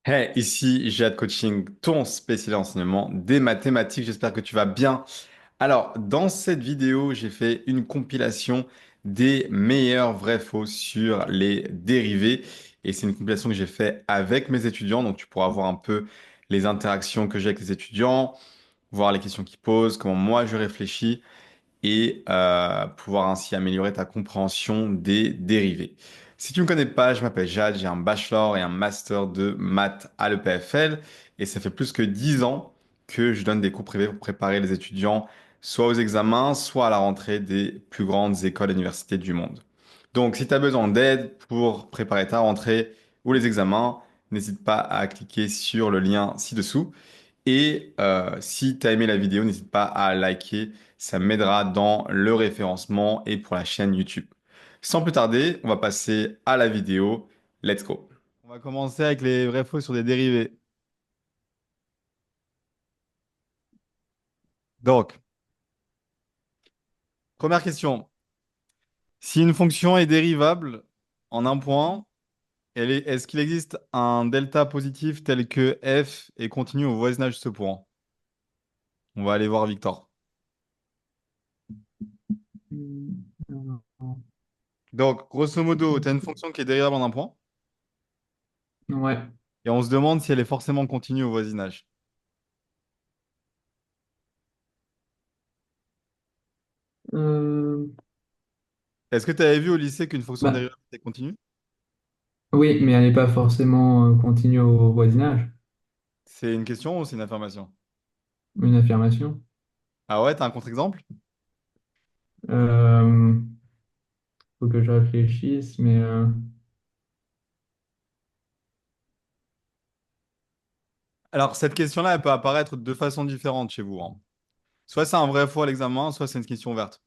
Hey, ici Jade Coaching, ton spécialiste en enseignement des mathématiques. J'espère que tu vas bien. Alors, dans cette vidéo, j'ai fait une compilation des meilleurs vrais-faux sur les dérivés. Et c'est une compilation que j'ai fait avec mes étudiants. Donc, tu pourras voir un peu les interactions que j'ai avec les étudiants, voir les questions qu'ils posent, comment moi je réfléchis et pouvoir ainsi améliorer ta compréhension des dérivés. Si tu ne me connais pas, je m'appelle Jade, j'ai un bachelor et un master de maths à l'EPFL et ça fait plus que 10 ans que je donne des cours privés pour préparer les étudiants soit aux examens, soit à la rentrée des plus grandes écoles et universités du monde. Donc, si tu as besoin d'aide pour préparer ta rentrée ou les examens, n'hésite pas à cliquer sur le lien ci-dessous. Et si tu as aimé la vidéo, n'hésite pas à liker, ça m'aidera dans le référencement et pour la chaîne YouTube. Sans plus tarder, on va passer à la vidéo. Let's go. On va commencer avec les vrais faux sur des dérivés. Donc, première question. Si une fonction est dérivable en un point, est-ce qu'il existe un delta positif tel que f est continu au voisinage de ce point? On va aller voir Victor. Non. Donc, grosso modo, tu as une fonction qui est dérivable en un point. Ouais. Et on se demande si elle est forcément continue au voisinage. Euh, Est-ce que tu avais vu au lycée qu'une fonction bah, dérivable était continue? oui, mais elle n'est pas forcément continue au voisinage. C'est une question ou c'est une affirmation? Une affirmation. Ah ouais, t'as un contre-exemple? Euh, Faut que je réfléchisse, mais Alors, cette question-là, elle peut apparaître de deux façons différentes chez vous, hein. Soit c'est un vrai faux à l'examen, soit c'est une question ouverte.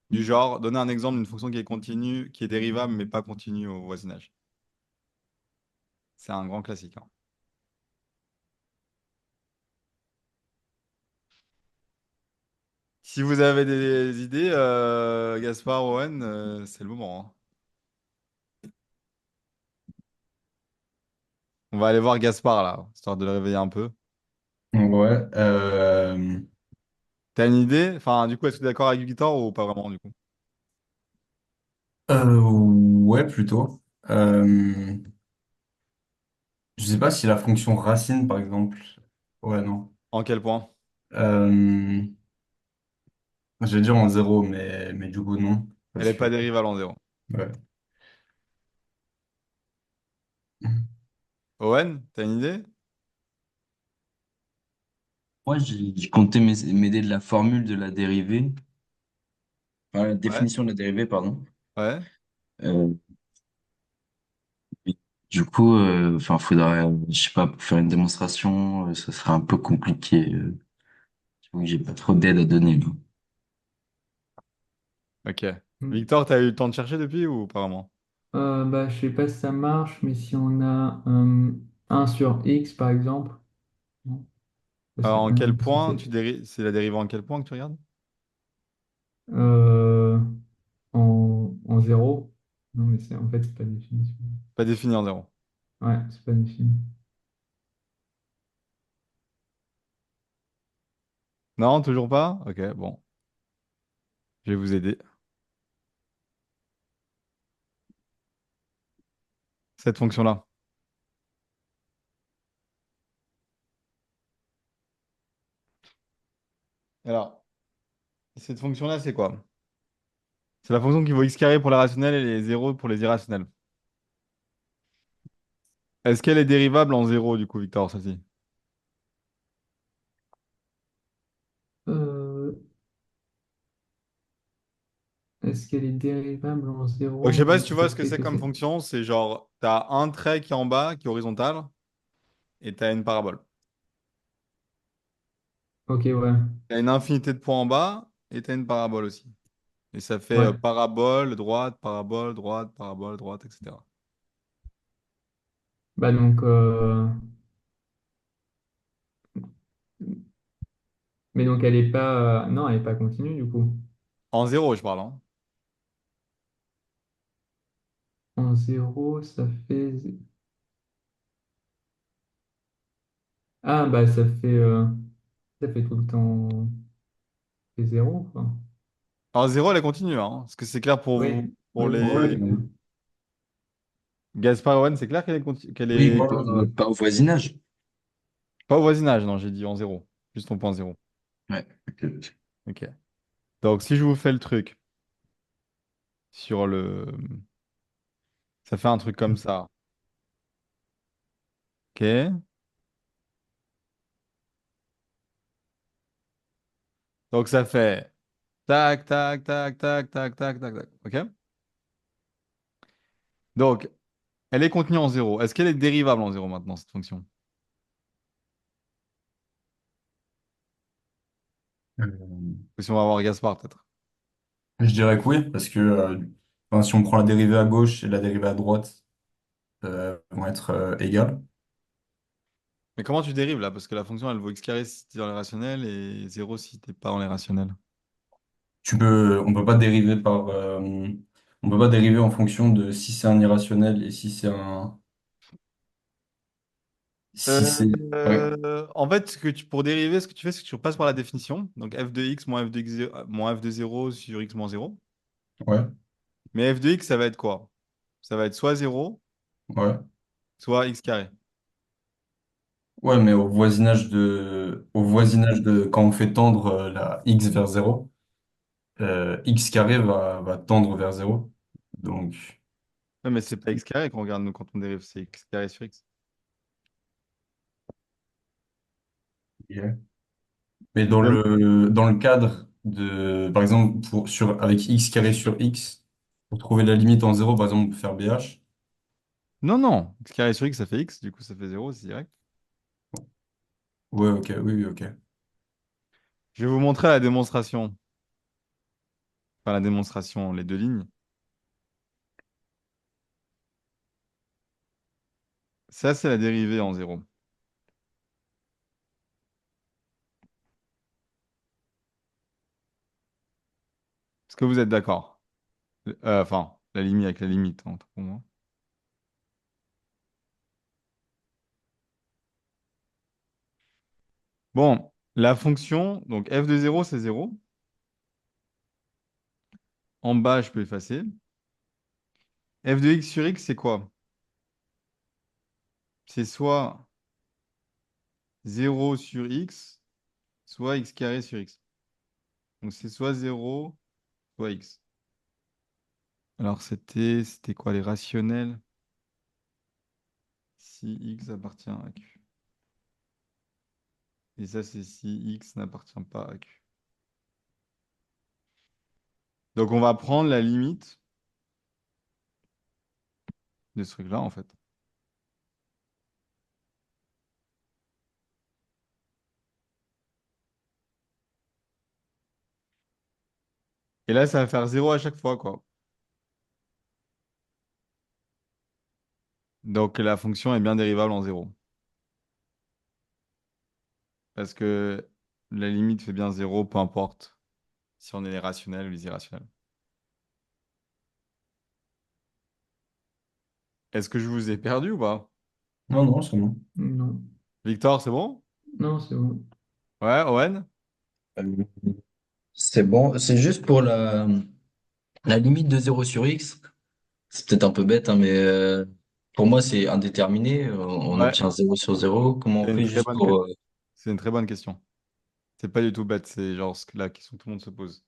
Du genre, donner un exemple d'une fonction qui est continue, qui est dérivable, mais pas continue au voisinage. C'est un grand classique, hein. Si vous avez des idées, Gaspard, Owen, c'est le moment, hein. On va aller voir Gaspard, là, histoire de le réveiller un peu. Ouais, T'as une idée? Enfin, du coup, est-ce que tu es d'accord avec Victor ou pas vraiment, du coup? ouais, plutôt. Je sais pas si la fonction racine, par exemple. Ouais, non. En quel point? Euh, je vais dire en zéro, mais du coup, non. Elle Parce n'est que, pas dérivable en zéro. ouais. Owen, t'as une idée? Moi, j'ai compté m'aider de la formule de la dérivée, enfin, la Ouais. définition de la dérivée, pardon. Ouais. Euh, et du coup, enfin, faudrait, je sais pas, pour faire une démonstration, ça serait un peu compliqué. J'avoue que j'ai pas trop d'aide à donner, là. Ok. Victor, t'as eu le temps de chercher depuis ou pas vraiment? je sais pas si ça marche, mais si on a 1 sur x, par exemple, non, c'est En 1, quel si point c'est tu dérives? C'est la dérivée en quel point que tu regardes? euh, en 0. Non, mais en fait, c'est pas définition. Pas défini en zéro. Ouais, c'est pas défini. Non, toujours pas? Ok, bon. Je vais vous aider. Cette fonction-là. Alors, cette fonction-là, c'est quoi? C'est la fonction qui vaut x carré pour la rationnelle et les zéros pour les irrationnels. Est-ce qu'elle est dérivable en zéro, du coup, Victor, celle-ci? Euh, Est-ce qu'elle est dérivable en Donc, je 0? sais pas si tu vois ce que Qu'est-ce c'est que comme c'est? fonction. C'est genre, t'as un trait qui est en bas, qui est horizontal, et t'as une parabole. Ok, ouais. T'as une infinité de points en bas, et t'as une parabole aussi. Et ça fait Ouais. parabole, droite, parabole, droite, parabole, droite, etc. Bah donc, mais donc elle est pas, non, elle est pas continue du coup. En zéro, je parle, hein. En 0, ça fait, Ah, bah ça fait tout le temps c'est zéro, quoi. Alors, zéro, elle continue, hein. Est-ce que c'est clair pour vous, Oui, pour oui, oui, Ouais, les... oui. ouais. Gaspard et Owen, c'est clair qu'elle Oui, est voilà. continue? Pas au voisinage. Pas au voisinage, non, j'ai dit en zéro. Juste en point zéro. Ouais. Ok. Ok. Donc, si je vous fais le truc sur le... Ça fait un truc comme ça. Ok. Donc, ça fait tac, tac, tac, tac, tac, tac, tac, tac. Ok. Donc, elle est contenue en zéro. Est-ce qu'elle est dérivable en zéro maintenant, cette fonction? Euh, Ou si on va voir Gaspard, peut-être. je dirais que oui, parce que enfin, si on prend la dérivée à gauche et la dérivée à droite, vont être égales. Mais comment tu dérives là? Parce que la fonction, elle vaut x carré si t'es dans les rationnels et zéro si t'es pas dans les rationnels. On peut pas dériver on peut pas dériver en fonction de si c'est un irrationnel et si Euh, c'est, ouais, En fait, pour dériver, ce que tu fais, c'est que tu repasses par la définition. Donc f de x moins f de, moins f de 0 sur x moins zéro. ouais, Mais f de x, ça va être quoi? Ça va être soit zéro, ouais. soit x carré. Ouais, mais au voisinage de, quand on fait tendre la x vers zéro, x carré va tendre vers zéro. Donc, Ouais, mais c'est pas x carré qu'on regarde nous quand on dérive, c'est x carré sur x. yeah. Mais Même- dans le cadre de, par exemple, avec x carré sur x, pour trouver la limite en zéro, par exemple, on peut faire BH. Non, non. X carré sur x, ça fait x, du coup ça fait zéro, c'est direct. Ouais, ok, oui, oui, ok. Je vais vous montrer la démonstration. Enfin, la démonstration, les deux lignes. Ça, c'est la dérivée en zéro. Est-ce que vous êtes d'accord? Enfin, la limite avec la limite, hein, pour moi. Bon, la fonction, donc f de zéro, c'est zéro. En bas, je peux effacer. F de x sur x, c'est quoi? C'est soit zéro sur x, soit x carré sur x. Donc c'est soit zéro, soit x. Alors c'était quoi les rationnels? Si x appartient à q. Et ça, c'est si x n'appartient pas à q. Donc on va prendre la limite de ce truc-là, en fait. Et là, ça va faire zéro à chaque fois, quoi. Donc la fonction est bien dérivable en zéro. Parce que la limite fait bien zéro, peu importe si on est les rationnels ou les irrationnels. Est-ce que je vous ai perdu ou pas? Non, non, c'est bon. Non, Victor, c'est bon? non, c'est bon. Ouais, Owen? Euh, C'est bon. C'est juste pour la limite de zéro sur x. C'est peut-être un peu bête, hein, mais pour moi, c'est indéterminé. On Ouais, obtient zéro sur zéro. Comment on c'est une fait très juste bonne, pour... c'est une très bonne question. C'est pas du tout bête, c'est genre la question que tout le monde se pose.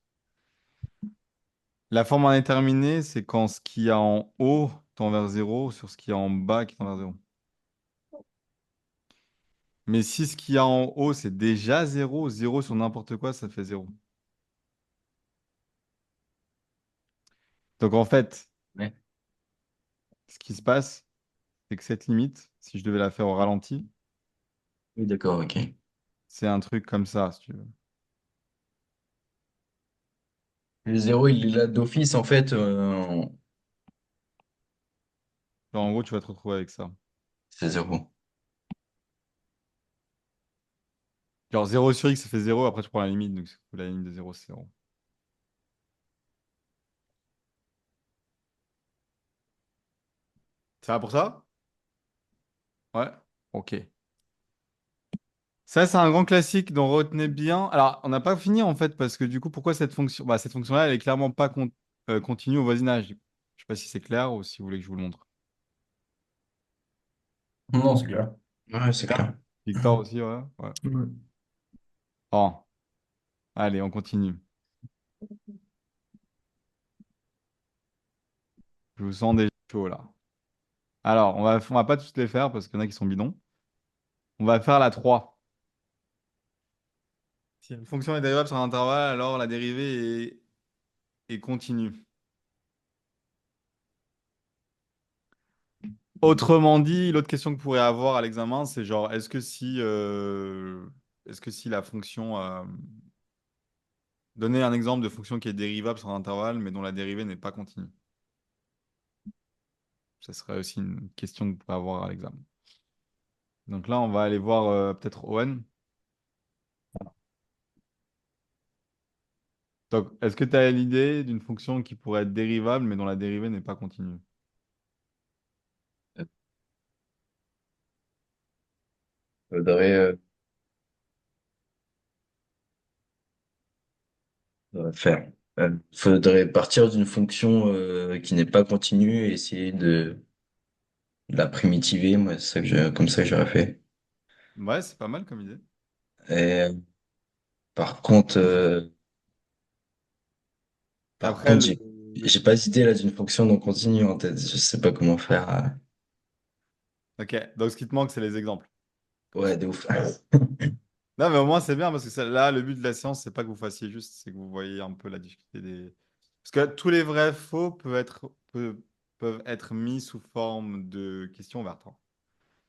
La forme indéterminée, c'est quand ce qu'il y a en haut tend vers zéro sur ce qu'il y a en bas qui tend vers zéro. Mais si ce qu'il y a en haut, c'est déjà zéro, zéro sur n'importe quoi, ça fait zéro. Donc en fait, Ouais. ce qui se passe, c'est que cette limite, si je devais la faire au ralenti, Oui, d'accord, ok. c'est un truc comme ça, si tu veux. Le zéro, il est là d'office, en fait. Genre, en gros, tu vas te retrouver avec ça. C'est zéro. Genre zéro sur x, ça fait zéro. Après tu prends la limite, donc la limite de zéro, c'est zéro. Ça va pour ça? Ouais. Ok. Ça, c'est un grand classique dont retenez bien. Alors, on n'a pas fini en fait, parce que du coup, pourquoi cette fonction? Bah, cette fonction-là, elle est clairement pas continue au voisinage. Je sais pas si c'est clair ou si vous voulez que je vous le montre. Non, c'est clair. Ouais, c'est Clair. clair. Victor aussi, ouais. Ouais. Ouais. Bon, allez, on continue. Je vous sens déjà chaud là. Alors, on va pas tous les faire parce qu'il y en a qui sont bidons. On va faire la 3. Si une fonction est dérivable sur un intervalle, alors la dérivée est continue. Autrement dit, l'autre question que vous pourrez avoir à l'examen, c'est genre, est-ce que si la fonction, donnez un exemple de fonction qui est dérivable sur un intervalle, mais dont la dérivée n'est pas continue. Ça serait aussi une question que vous pourrez avoir à l'examen. Donc là, on va aller voir peut-être Owen. Donc, est-ce que tu as l'idée d'une fonction qui pourrait être dérivable, mais dont la dérivée n'est pas continue? Faudrait, faire. Faudrait partir d'une fonction qui n'est pas continue et essayer de la primitiver. Moi, c'est ça que comme ça que j'aurais fait. Ouais, c'est pas mal comme idée. Et par contre, Et par après, contre, j'ai pas d'idée là d'une fonction non continue en tête. Je sais pas comment faire. Ok, donc ce qui te manque, c'est les exemples. Ouais, de ouf. Non, mais au moins, c'est bien parce que là, le but de la séance, c'est pas que vous fassiez juste, c'est que vous voyez un peu la difficulté des. Parce que tous les vrais faux peuvent être mis sous forme de questions ouvertes, hein.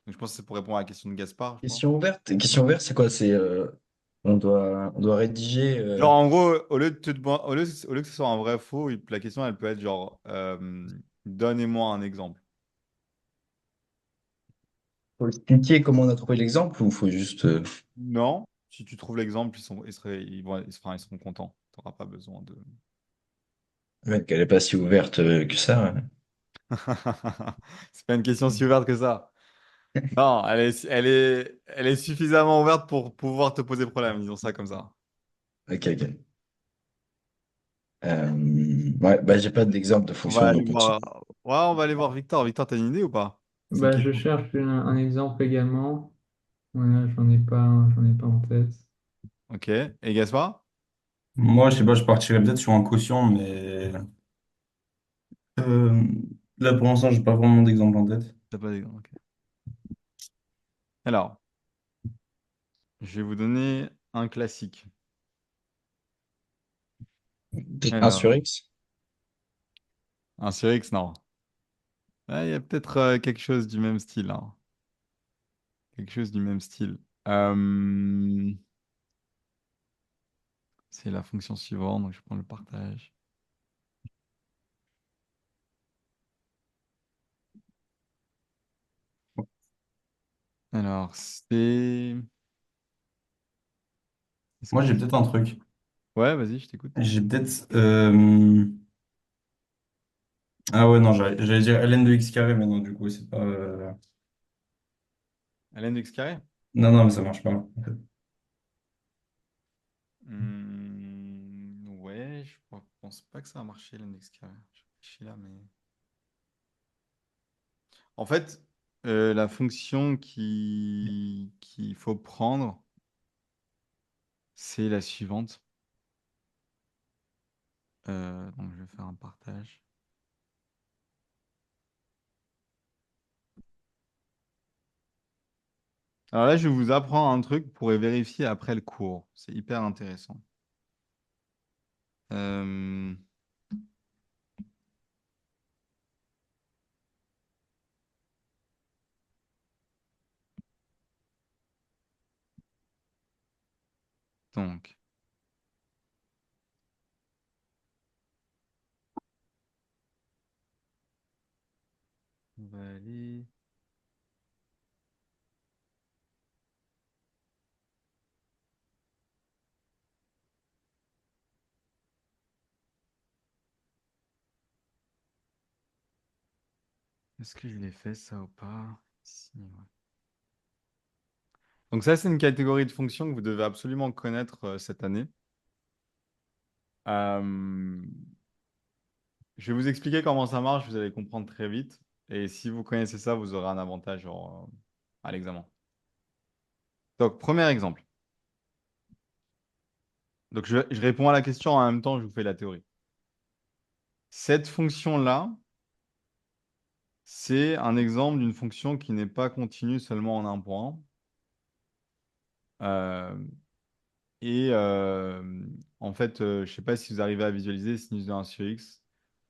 Donc, je pense que c'est pour répondre à la question de Gaspard, je crois. Question ouverte. Question ouverte, c'est quoi? C'est on doit rédiger. Genre, en gros, au lieu que ce soit un vrai faux, la question, elle peut être genre, donnez-moi un exemple. Faut expliquer comment on a trouvé l'exemple ou faut juste. Non, si tu trouves l'exemple, ils seront contents. Tu n'auras pas besoin de. Ouais, qu'elle est pas si ouverte que ça. Ouais. C'est pas une question si ouverte que ça. Non, elle est suffisamment ouverte pour pouvoir te poser problème, disons ça comme ça. Ok, ok. Ouais, bah j'ai pas d'exemple de On va fonction non aller continue. voir. Ouais, on va aller voir Victor. Victor, t'as une idée ou pas? C'est Bah, qui? je cherche un exemple également. Voilà, j'en ai pas en tête. Ok. Et Gaspard? Moi, je sais pas, je partirais peut-être sur un quotient, mais euh, là, pour l'instant, j'ai pas vraiment d'exemple en tête. T'as pas d'exemple. Ok. Alors, je vais vous donner un classique. Un sur Alors, X? un sur X, non. Ah, il y a peut-être quelque chose du même style, hein. Quelque chose du même style. Euh, c'est la fonction suivante, donc je prends le partage. Alors, c'est. Est-ce Moi, que j'ai c'est. peut-être un truc. Ouais, vas-y, je t'écoute. J'ai peut-être. Ah ouais, non, j'allais dire ln de x carré, mais non, du coup, c'est pas. Ln de x carré? Non, non, mais ça marche pas, en fait. Ouais, pense pas que ça a marché l'index carré. Je réfléchis là, mais. En fait, la fonction qu'il faut prendre, c'est la suivante. Donc, je vais faire un partage. Alors là, je vous apprends un truc pour vérifier après le cours. C'est hyper intéressant. Euh, donc, on va aller. Est-ce que je l'ai fait ça ou pas? Si, ouais. Donc ça, c'est une catégorie de fonctions que vous devez absolument connaître cette année. Euh, je vais vous expliquer comment ça marche, vous allez comprendre très vite. Et si vous connaissez ça, vous aurez un avantage à l'examen. Donc, premier exemple. Donc, je réponds à la question en même temps, je vous fais la théorie. Cette fonction-là, c'est un exemple d'une fonction qui n'est pas continue seulement en un point. Euh, en fait, je ne sais pas si vous arrivez à visualiser sinus de 1 sur x.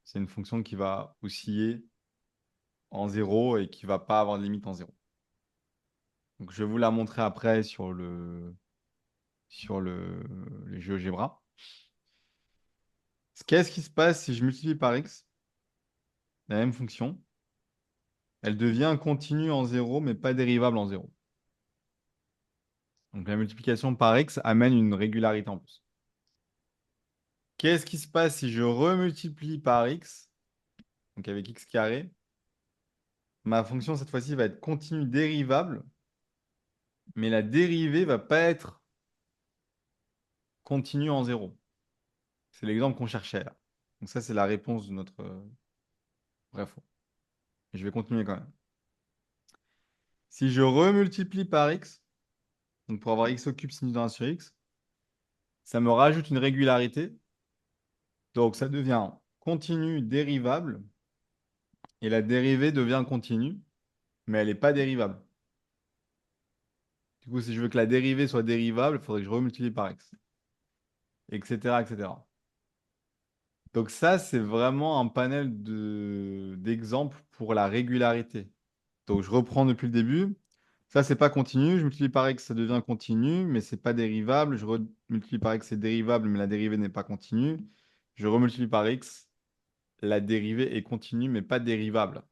C'est une fonction qui va osciller en zéro et qui ne va pas avoir de limite en zéro. Donc, je vais vous la montrer après les GeoGebra. Qu'est-ce qui se passe si je multiplie par x la même fonction? Elle devient continue en zéro, mais pas dérivable en zéro. Donc, la multiplication par x amène une régularité en plus. Qu'est-ce qui se passe si je remultiplie par x, donc avec x carré? Ma fonction, cette fois-ci, va être continue dérivable, mais la dérivée va pas être continue en zéro. C'est l'exemple qu'on cherchait là. Donc ça, c'est la réponse de notre vrai-faux. Et je vais continuer quand même. Si je remultiplie par x, donc pour avoir x au cube sinus de 1 sur x, ça me rajoute une régularité. Donc ça devient continue dérivable, et la dérivée devient continue, mais elle n'est pas dérivable. Du coup, si je veux que la dérivée soit dérivable, il faudrait que je remultiplie par x, etc., etc. Donc ça, c'est vraiment un panel d'exemples pour la régularité. Donc je reprends depuis le début. Ça, c'est pas continu. Je multiplie par x, ça devient continu, mais c'est pas dérivable. Je remultiplie par x, c'est dérivable, mais la dérivée n'est pas continue. Je remultiplie par x, la dérivée est continue, mais pas dérivable.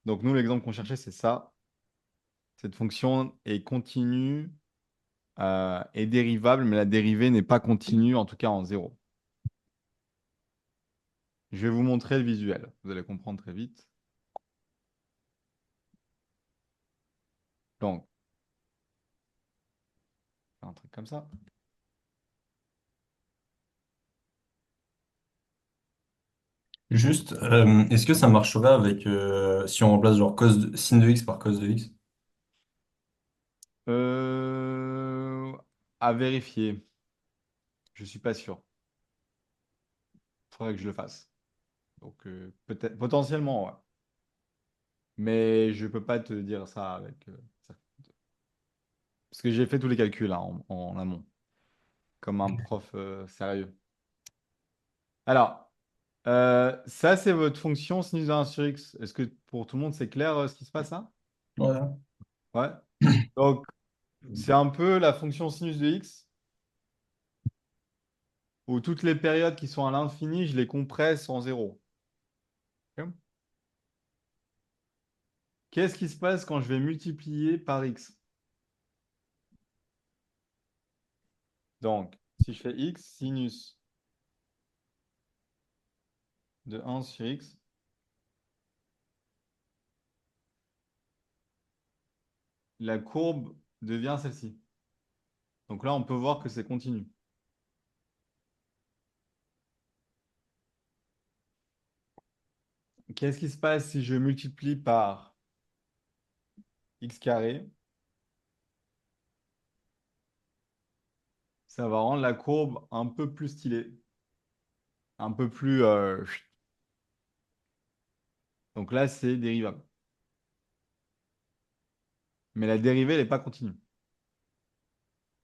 Donc nous, l'exemple qu'on cherchait, c'est ça. Cette fonction est continue et dérivable, mais la dérivée n'est pas continue, en tout cas en zéro. Je vais vous montrer le visuel. Vous allez comprendre très vite. Donc, un truc comme ça. Juste, est-ce que ça marcherait avec si on remplace genre sin de x par cos de x? Euh, à vérifier. Je suis pas sûr. Il faudrait que je le fasse. Donc, peut-être, potentiellement, ouais. Mais je peux pas te dire ça avec ça. Parce que j'ai fait tous les calculs hein, en amont, comme un prof sérieux. Alors, ça, c'est votre fonction sinus de 1 sur x. Est-ce que pour tout le monde, c'est clair ce qui se passe là? Ouais. Ouais. Donc, c'est un peu la fonction sinus de x, où toutes les périodes qui sont à l'infini, je les compresse en zéro. Ok. Qu'est-ce qui se passe quand je vais multiplier par x? Donc, si je fais x sinus de 1 sur x, la courbe devient celle-ci. Donc là, on peut voir que c'est continu. Qu'est-ce qui se passe si je multiplie par x carré? Ça va rendre la courbe un peu plus stylée, un peu plus... Donc là, c'est dérivable. Mais la dérivée, elle n'est pas continue.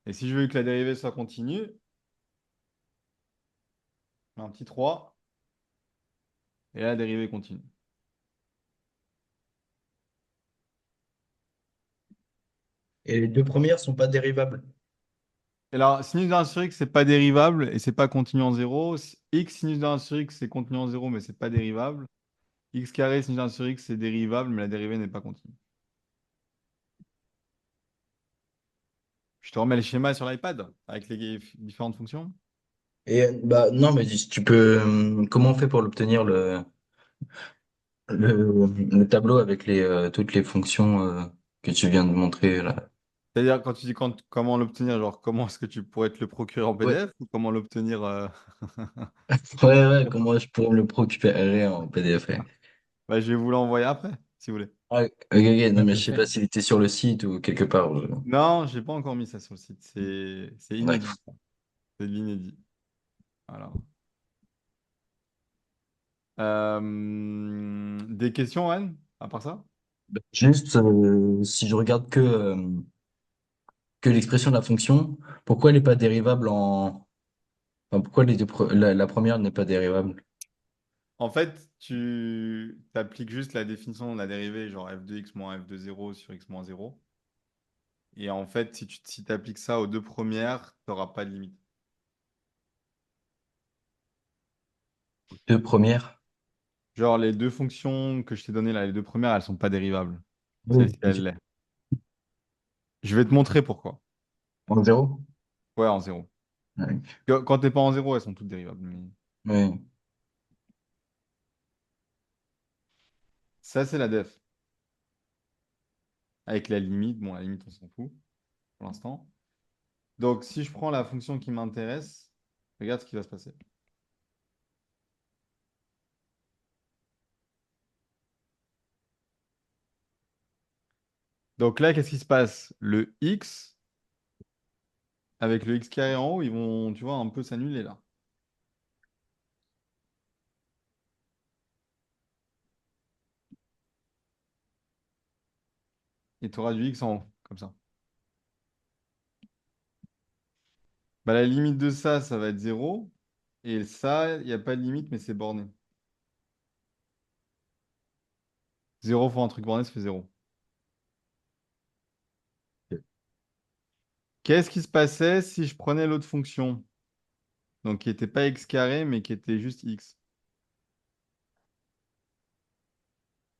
Et si je veux que la dérivée soit continue, un petit 3, et là, la dérivée continue. Et les deux premières sont pas dérivables. Et alors, sinus d'un sur x, c'est pas dérivable et c'est pas continu en zéro. X sinus d'un sur x, c'est continu en zéro, mais c'est pas dérivable. X carré sinus d'un sur x, c'est dérivable, mais la dérivée n'est pas continue. Je te remets le schéma sur l'iPad avec les différentes fonctions. Et bah non, mais si tu peux. Comment on fait pour l'obtenir le tableau avec toutes les fonctions que tu viens de montrer là? C'est-à-dire, quand tu dis comment l'obtenir, genre comment est-ce que tu pourrais te le procurer en Ouais, PDF ou comment l'obtenir ouais, comment je pourrais me le procurer en PDF? Ouais. Bah, je vais vous l'envoyer après, si vous voulez. Ah, ok, ok, non, Bah, mais je sais pas parfait. s'il était sur le site ou quelque part. Non, j'ai pas encore mis ça sur le site. C'est D'accord. inédit. C'est de l'inédit. Alors. Des questions, Anne, à part ça? Juste, si je regarde que l'expression de la fonction, pourquoi elle n'est pas dérivable en... enfin, pourquoi la première n'est pas dérivable? En fait, tu appliques juste la définition de la dérivée, genre f de x moins f de 0 sur x moins 0. Et en fait, si tu appliques ça aux deux premières, tu n'auras pas de limite. Deux premières? Genre, les deux fonctions que je t'ai données là, les deux premières, elles sont pas dérivables. Oui. Celle-ci, elle l'est. Je vais te montrer pourquoi. En zéro? Ouais, en zéro. Ouais. Quand t'es pas en zéro, elles sont toutes dérivables. Mais Oui. ça, c'est la def. Avec la limite, bon, la limite, on s'en fout pour l'instant. Donc, si je prends la fonction qui m'intéresse, regarde ce qui va se passer. Donc là, qu'est-ce qui se passe? Le x, avec le x carré en haut, ils vont, tu vois, un peu s'annuler là. Et tu auras du x en haut, comme ça. Bah, la limite de ça, ça va être zéro. Et ça, il n'y a pas de limite, mais c'est borné. Zéro fois un truc borné, ça fait zéro. Qu'est-ce qui se passait si je prenais l'autre fonction? Donc, qui n'était pas x carré, mais qui était juste x.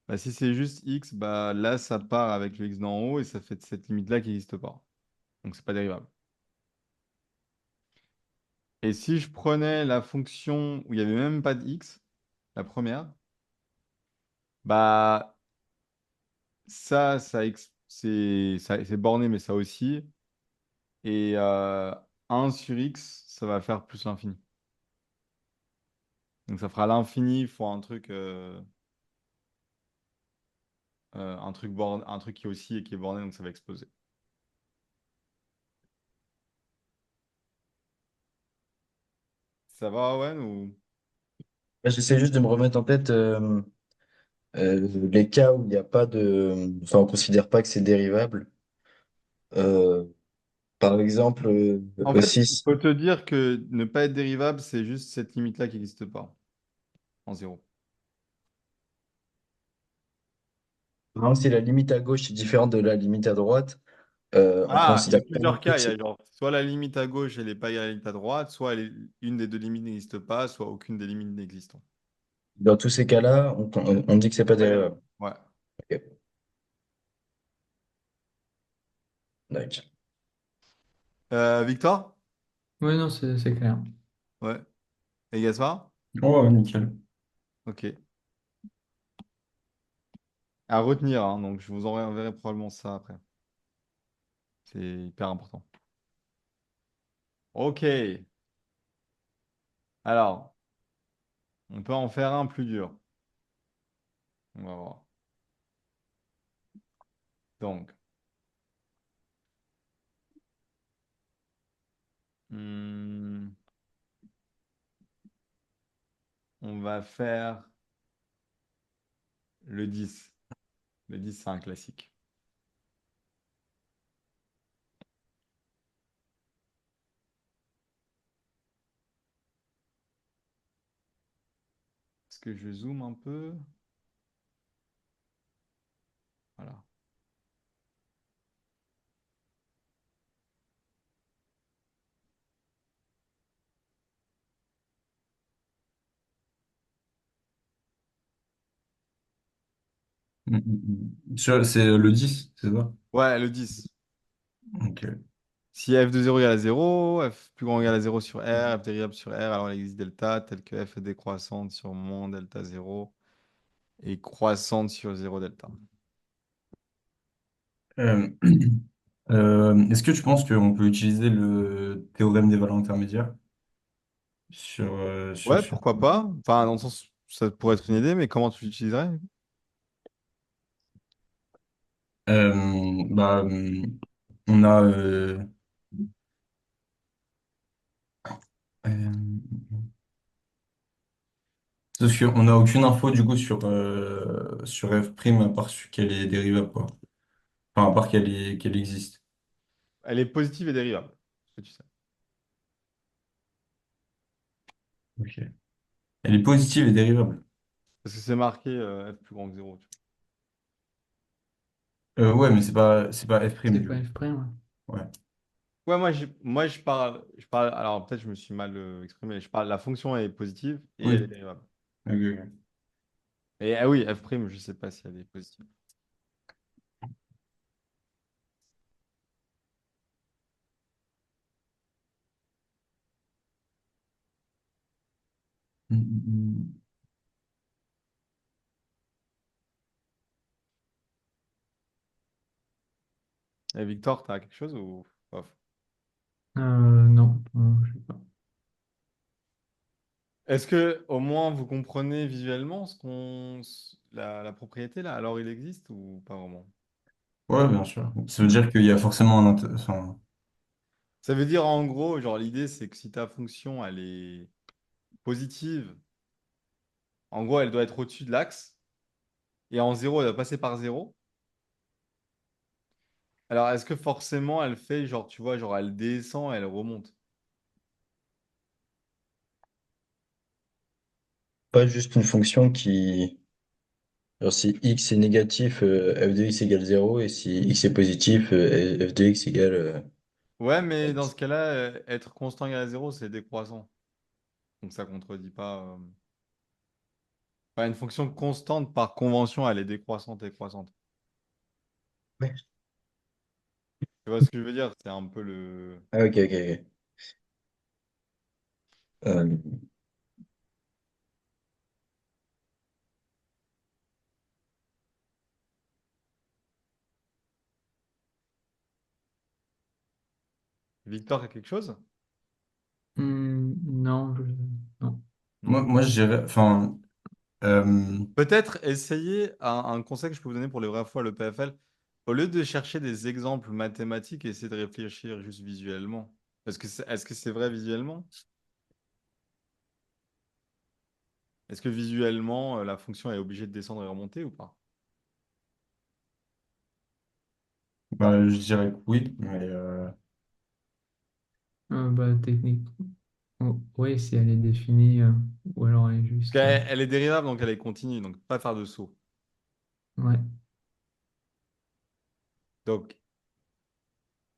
Bah, si c'est juste x, bah, là, ça part avec le x d'en haut et ça fait cette limite-là qui n'existe pas. Donc, c'est pas dérivable. Et si je prenais la fonction où il n'y avait même pas de x, la première, bah, c'est borné, mais ça aussi. Et 1 sur x, ça va faire plus l'infini. Donc, ça fera l'infini fois un truc qui est aussi et qui est borné, donc ça va exploser. Ça va, Owen, ou... Bah, j'essaie juste de me remettre en tête les cas où il n'y a pas de... Enfin, on considère pas que c'est dérivable. Euh, Par exemple, En fait, il aussi, faut te dire que ne pas être dérivable, c'est juste cette limite-là qui n'existe pas, en zéro. par exemple, si la limite à gauche est différente de la limite à droite, on Ah, il y considère a quand même plusieurs que cas. Il y c'est... a genre, soit la limite à gauche, elle n'est pas égale à la limite à droite, soit une des deux limites n'existe pas, soit aucune des limites n'existe. Dans tous ces cas-là, on dit que c'est pas Pas dérivable. dérivable. Ouais. Ok. D'accord. Victor? Oui, non, c'est clair. Ouais. Et Gaspard? Oh, nickel. Ok. À retenir, hein, donc je vous enverrai probablement ça après. C'est hyper important. Ok. Alors, on peut en faire un plus dur. On va voir. Donc, hmm, on va faire le 10. Le 10, c'est un classique. Est-ce que je zoome un peu? Voilà. C'est le 10, c'est ça? Ouais, le 10. Ok. Si f de 0 égale à 0, f plus grand ou égal à 0 sur R, f dérivable sur R, alors il existe delta, tel que f est décroissante sur moins delta 0 et croissante sur 0 delta. Euh, Est-ce que tu penses qu'on peut utiliser le théorème des valeurs intermédiaires Ouais, sur... pourquoi pas? Enfin, dans le sens, ça pourrait être une idée, mais comment tu l'utiliserais? Bah, on a... euh, parce qu'on n'a aucune info du coup sur f' à part qu'elle est dérivable, quoi. Enfin, à part qu'elle existe. Elle est positive et dérivable. Est-ce que tu sais? Ok. Elle est positive et dérivable. Parce que c'est marqué f plus grand que 0. Ouais, mais c'est pas f' C'est du pas coup. F', ouais. Ouais. Ouais, moi je parle, alors peut-être je me suis mal exprimé, je parle, la fonction est positive et Oui. elle est dérivable. Ok, ok. Et ah oui, f', je sais pas si elle est positive. Mm. Et Victor, t'as quelque chose ou off? Non, je sais pas. Est-ce que au moins vous comprenez visuellement la propriété là, alors il existe ou pas vraiment? Ouais, bien sûr. Ça veut dire qu'il y a forcément enfin, Ça veut dire en gros, genre l'idée c'est que si ta fonction elle est positive, en gros elle doit être au-dessus de l'axe et en zéro elle doit passer par zéro. Alors est-ce que forcément elle fait genre tu vois genre elle descend, elle remonte? Pas juste une fonction qui, genre si x est négatif, f de x égale 0, et si x est positif, f de x égale Ouais, mais dans x. ce cas-là, être constant égal à zéro, c'est décroissant. Donc ça contredit pas. Enfin, une fonction constante par convention, elle est décroissante et croissante. Ouais. Tu vois ce que je veux dire? C'est un peu le. Ah, ok, ok, ok. Euh, Victor a quelque chose? Non, non. Non. moi je dirais, enfin, euh, Peut-être essayer un conseil que je peux vous donner pour les vraies fois, le PFL. Au lieu de chercher des exemples mathématiques, essayez de réfléchir juste visuellement. Est-ce que c'est vrai visuellement? Est-ce que visuellement, la fonction est obligée de descendre et remonter ou pas? bah, je dirais que oui, mais Bah, technique. Oh, oui, si elle est définie, ou alors elle est Parce juste. qu'elle est dérivable, donc elle est continue, donc pas faire de saut. Ouais. Donc,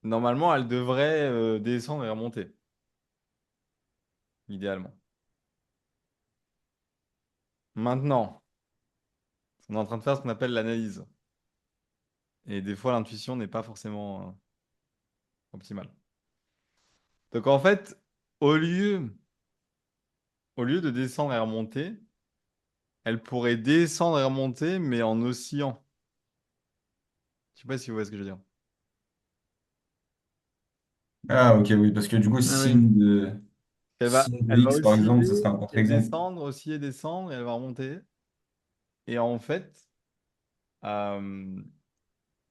normalement, elle devrait descendre et remonter, idéalement. Maintenant, on est en train de faire ce qu'on appelle l'analyse. Et des fois, l'intuition n'est pas forcément optimale. Donc, en fait, au lieu, au lieu de descendre et remonter, elle pourrait descendre et remonter, mais en oscillant. Je sais pas si vous voyez ce que je veux dire. ah ok oui, parce que du coup, Ah oui. Elle va, signe de elle va x par exemple, ce osciller serait un et contre-exemple. descendre, osciller, descendre, et elle va remonter. Et en fait, euh,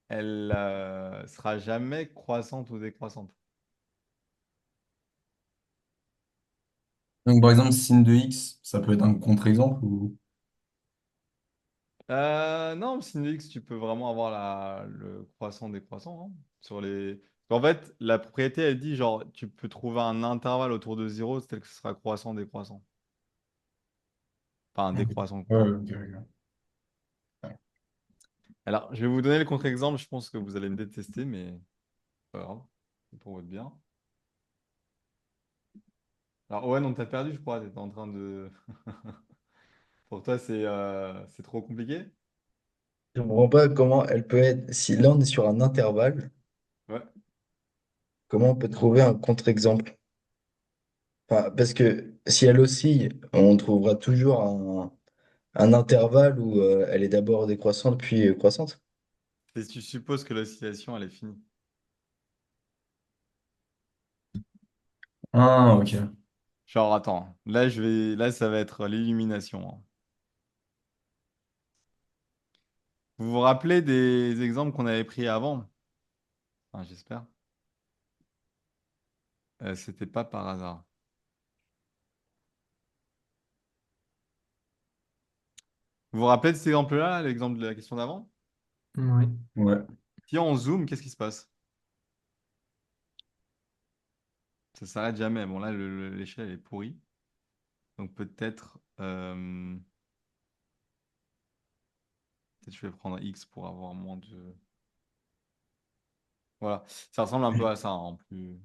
elle sera jamais croissante ou décroissante. Donc par exemple, signe de x, ça peut être un contre-exemple ou... Non, signe X, tu peux vraiment avoir le croissant décroissant, hein, sur les. En fait, la propriété, elle dit genre, tu peux trouver un intervalle autour de 0 tel que ce sera croissant décroissant. Enfin, un Ok. décroissant, Ouais, quoi. ouais, ok, ok. Alors, je vais vous donner le contre-exemple. Je pense que vous allez me détester, mais c'est pas grave. C'est pour votre bien. Alors, ouais, non, t'as perdu, je crois. T'étais en train de. Pour toi, c'est trop compliqué? je comprends pas comment elle peut être. Si là on est sur un intervalle, Ouais. comment on peut trouver un contre-exemple? Enfin, parce que si elle oscille, on trouvera toujours un intervalle où elle est d'abord décroissante puis croissante. Et tu supposes que l'oscillation, elle est finie. Ah, ok. Genre, attends, là, ça va être l'illumination, hein. Vous vous rappelez des exemples qu'on avait pris avant? Enfin, j'espère. C'était pas par hasard. Vous vous rappelez de cet exemple-là, l'exemple de la question d'avant? Ouais. Ouais. Si on zoome, qu'est-ce qui se passe? Ça s'arrête jamais. Bon, là, l'échelle, elle est pourrie. Donc peut-être je vais prendre X pour avoir moins de... Voilà, ça ressemble un peu à ça, hein, en plus.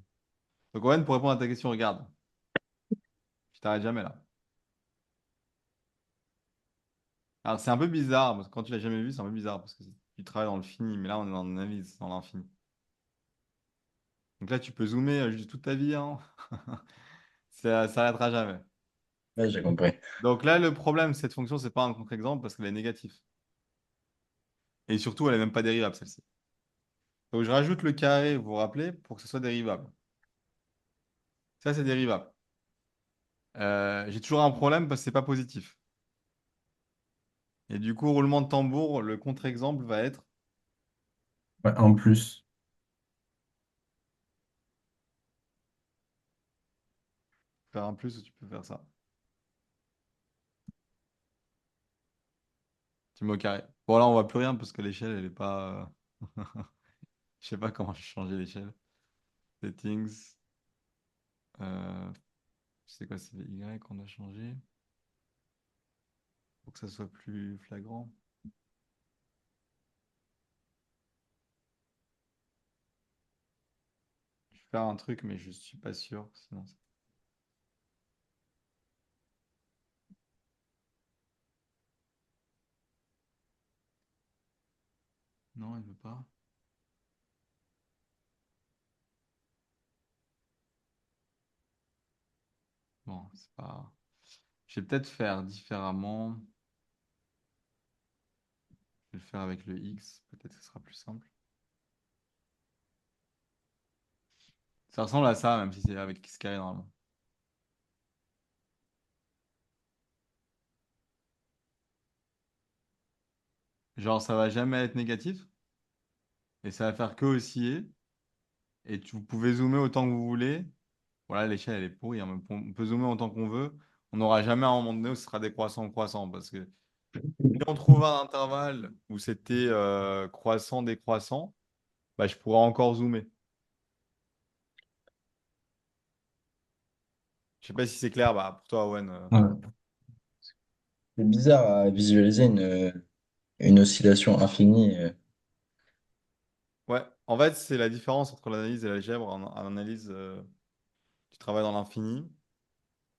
Donc, Owen, pour répondre à ta question, regarde, je t'arrête jamais là. Alors, c'est un peu bizarre, parce que quand tu l'as jamais vu, c'est un peu bizarre, parce que tu travailles dans le fini, mais là, on est dans l'analyse, dans l'infini. Donc là, tu peux zoomer juste toute ta vie, hein. Ça s'arrêtera jamais. Ouais, j'ai compris. Donc là, le problème, cette fonction, c'est pas un contre-exemple, parce qu'elle est négative. Et surtout, elle est même pas dérivable, celle-ci. Donc, je rajoute le carré, vous vous rappelez, pour que ce soit dérivable. Ça, c'est dérivable. J'ai toujours un problème parce que c'est pas positif. Et du coup, roulement de tambour, le contre-exemple va être Ouais, en plus. faire un plus ou tu peux faire ça. Tu mets au carré. Bon, là, on voit plus rien parce que l'échelle, elle est pas. Je sais pas comment changer l'échelle. Settings. Euh... C'est quoi? C'est les Y qu'on a changé pour que ça soit plus flagrant. Je vais faire un truc, mais je suis pas sûr. Sinon, non, il veut pas. Bon, c'est pas. Je vais peut-être faire différemment. Je vais le faire avec le X. Peut-être que ce sera plus simple. Ça ressemble à ça, même si c'est avec X carré normalement. Genre, ça va jamais être négatif et ça va faire que osciller. Et vous pouvez zoomer autant que vous voulez. Voilà, l'échelle, elle est pourrie, hein, mais on peut zoomer autant qu'on veut. On n'aura jamais à un moment donné où ce sera décroissant, croissant. Parce que si on trouve un intervalle où c'était croissant, décroissant, bah, je pourrais encore zoomer. Je sais pas si c'est clair bah, pour toi, Owen. Ouais. C'est bizarre à visualiser une oscillation infinie. Ouais, en fait, c'est la différence entre l'analyse et l'algèbre. En analyse, tu travailles dans l'infini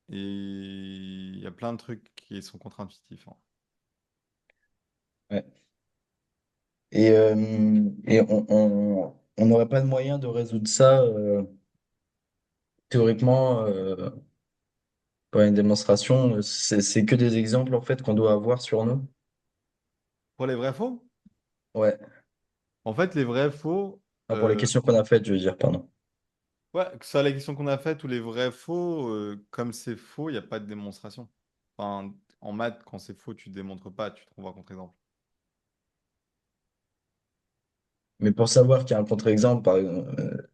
et il y a plein de trucs qui sont contre-intuitifs, hein. Ouais. Et on n'aurait pas de moyen de résoudre ça théoriquement par une démonstration. C'est que des exemples en fait qu'on doit avoir sur nous. Pour les vrais faux, Ouais. en fait, les vrais faux, Enfin, pour les euh, questions qu'on a faites, je veux dire, pardon. ouais, que ce soit la question qu'on a faite ou les vrais faux, comme c'est faux, il n'y a pas de démonstration. Enfin, en maths, quand c'est faux, tu ne démontres pas, tu trouves un contre-exemple. Mais pour savoir qu'il y a un contre-exemple, je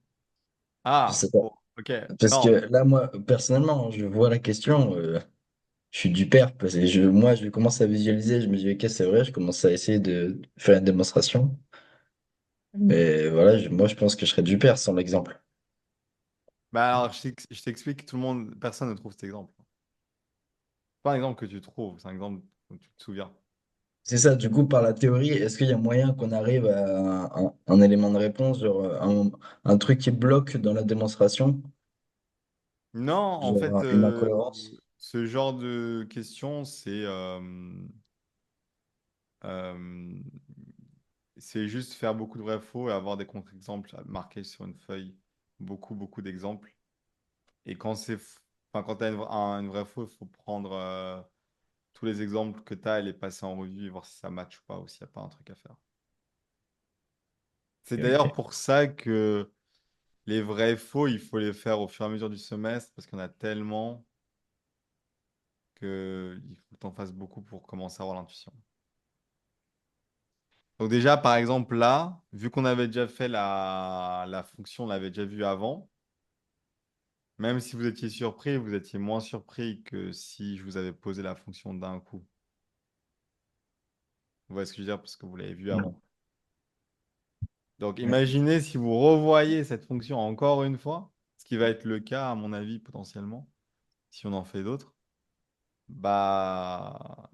Ah, sais pas. ok. Parce que Non, là, moi, personnellement, je vois la question, je suis du père, parce que moi, je commence à visualiser, je me dis, ok, c'est vrai, je commence à essayer de faire une démonstration. Mais voilà, moi, je pense que je serais du père sans l'exemple. bah alors je t'explique, tout le monde, personne ne trouve cet exemple. C'est pas un exemple que tu trouves, c'est un exemple dont tu te souviens. C'est ça, du coup, par la théorie, est-ce qu'il y a moyen qu'on arrive à un élément de réponse, genre un truc qui bloque dans la démonstration, Non, en fait, genre une incohérence? ce genre de question, euh, c'est juste faire beaucoup de vrais faux et avoir des contre-exemples marqués sur une feuille, beaucoup, beaucoup d'exemples. Et enfin, quand tu as une vraie faux, il faut prendre tous les exemples que tu as et les passer en revue et voir si ça match ou pas, ou s'il n'y a pas un truc à faire. C'est Ok, d'ailleurs ok. pour ça que Les vrais faux, il faut les faire au fur et à mesure du semestre parce qu'il y en a tellement que il faut que tu en fasses beaucoup pour commencer à avoir l'intuition. Donc déjà, par exemple, là, vu qu'on avait déjà fait la fonction, on l'avait déjà vue avant, même si vous étiez surpris, vous étiez moins surpris que si je vous avais posé la fonction d'un coup. Vous voyez ce que je veux dire? Parce que vous l'avez vu avant. Non. Donc Ouais. imaginez si vous revoyez cette fonction encore une fois, ce qui va être le cas à mon avis potentiellement, si on en fait d'autres, bah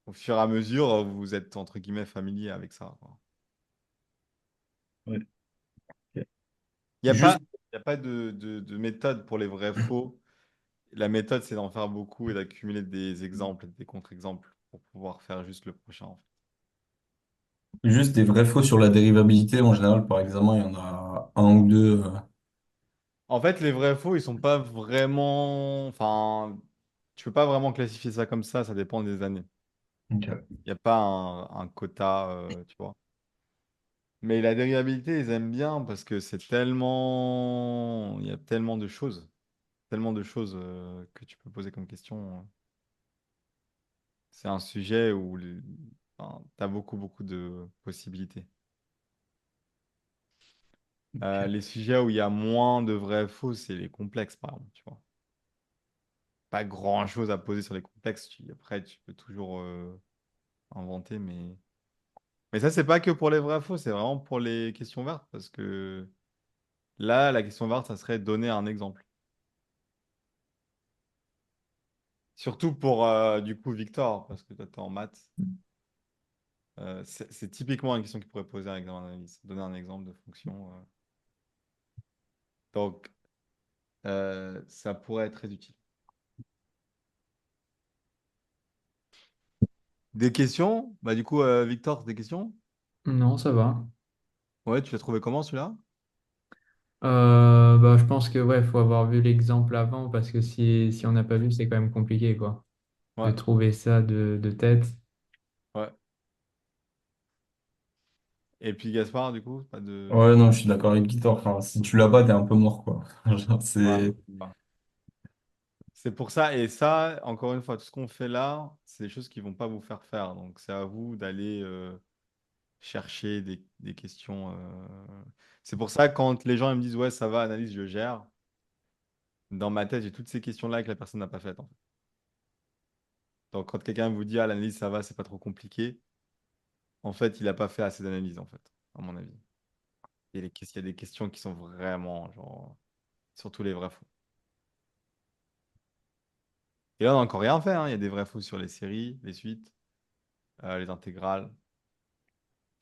au fur et à mesure, vous êtes entre guillemets familier avec ça, quoi. Ouais, ok. Il n'y a pas, Juste, il y a pas de méthode pour les vrais faux. La méthode, c'est d'en faire beaucoup et d'accumuler des exemples et des contre-exemples pour pouvoir faire juste le prochain, en fait. juste des vrais faux sur la dérivabilité, en général, par examen, il y en a un ou deux. En fait, les vrais faux, ils sont pas vraiment. Enfin, tu peux pas vraiment classifier ça comme ça dépend des années. Ok. Il n'y a pas un quota, tu vois. Mais la dérivabilité, ils aiment bien parce que c'est tellement. Il y a tellement de choses que tu peux poser comme question. C'est un sujet où tu as beaucoup, beaucoup de possibilités. Ok. Les sujets où il y a moins de vrais faux, c'est les complexes, par exemple, tu vois. Pas grand-chose à poser sur les complexes. Après, tu peux toujours inventer, mais ça, c'est pas que pour les vrais faux, c'est vraiment pour les questions vertes, parce que là, la question verte, ça serait donner un exemple. Surtout pour, du coup, Victor, parce que toi, tu es en maths. C'est typiquement une question qu'il pourrait poser à un examen d'analyse. Donner un exemple de fonction. Donc, ça pourrait être très utile. Des questions? Bah, du coup, Victor, des questions? Non, ça va. Ouais, tu l'as trouvé comment celui-là? Bah, je pense que ouais, faut avoir vu l'exemple avant parce que si on n'a pas vu, c'est quand même compliqué quoi, de Ouais, trouver ça de tête. ouais. Et puis Gaspard, du coup, pas de. Ouais, non, je suis d'accord avec Guitor. Enfin, si tu l'as pas, t'es un peu mort, quoi. Genre, Ouais. c'est. C'est pour ça, et ça, encore une fois, tout ce qu'on fait là, c'est des choses qui vont pas vous faire faire. Donc, c'est à vous d'aller chercher des questions. C'est pour ça, quand les gens ils me disent, ouais, ça va, analyse, je gère, dans ma tête, j'ai toutes ces questions-là que la personne n'a pas faites, en fait. Donc, quand quelqu'un vous dit, ah, l'analyse, ça va, c'est pas trop compliqué, en fait, il n'a pas fait assez d'analyse, en fait, à mon avis. Il y a des questions qui sont vraiment, genre, surtout les vrais faux. Et là, on n'a encore rien fait, hein. Il y a des vrais faux sur les séries, les suites, les intégrales.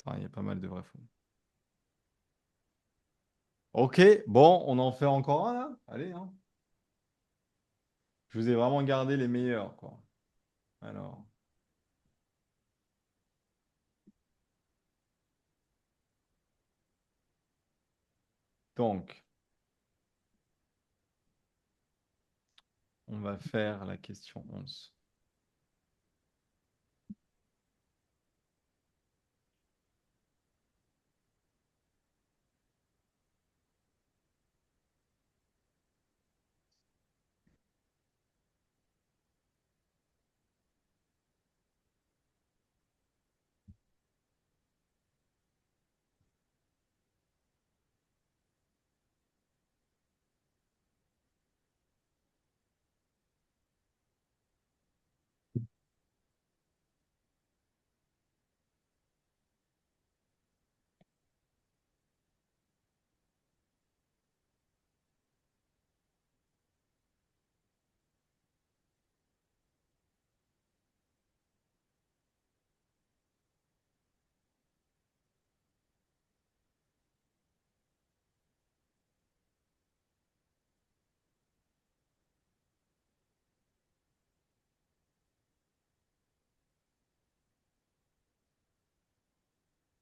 Enfin, il y a pas mal de vrais faux. Ok, bon, on en fait encore un, là? Allez, hein. Je vous ai vraiment gardé les meilleurs, quoi. Alors, donc, on va faire la question 11.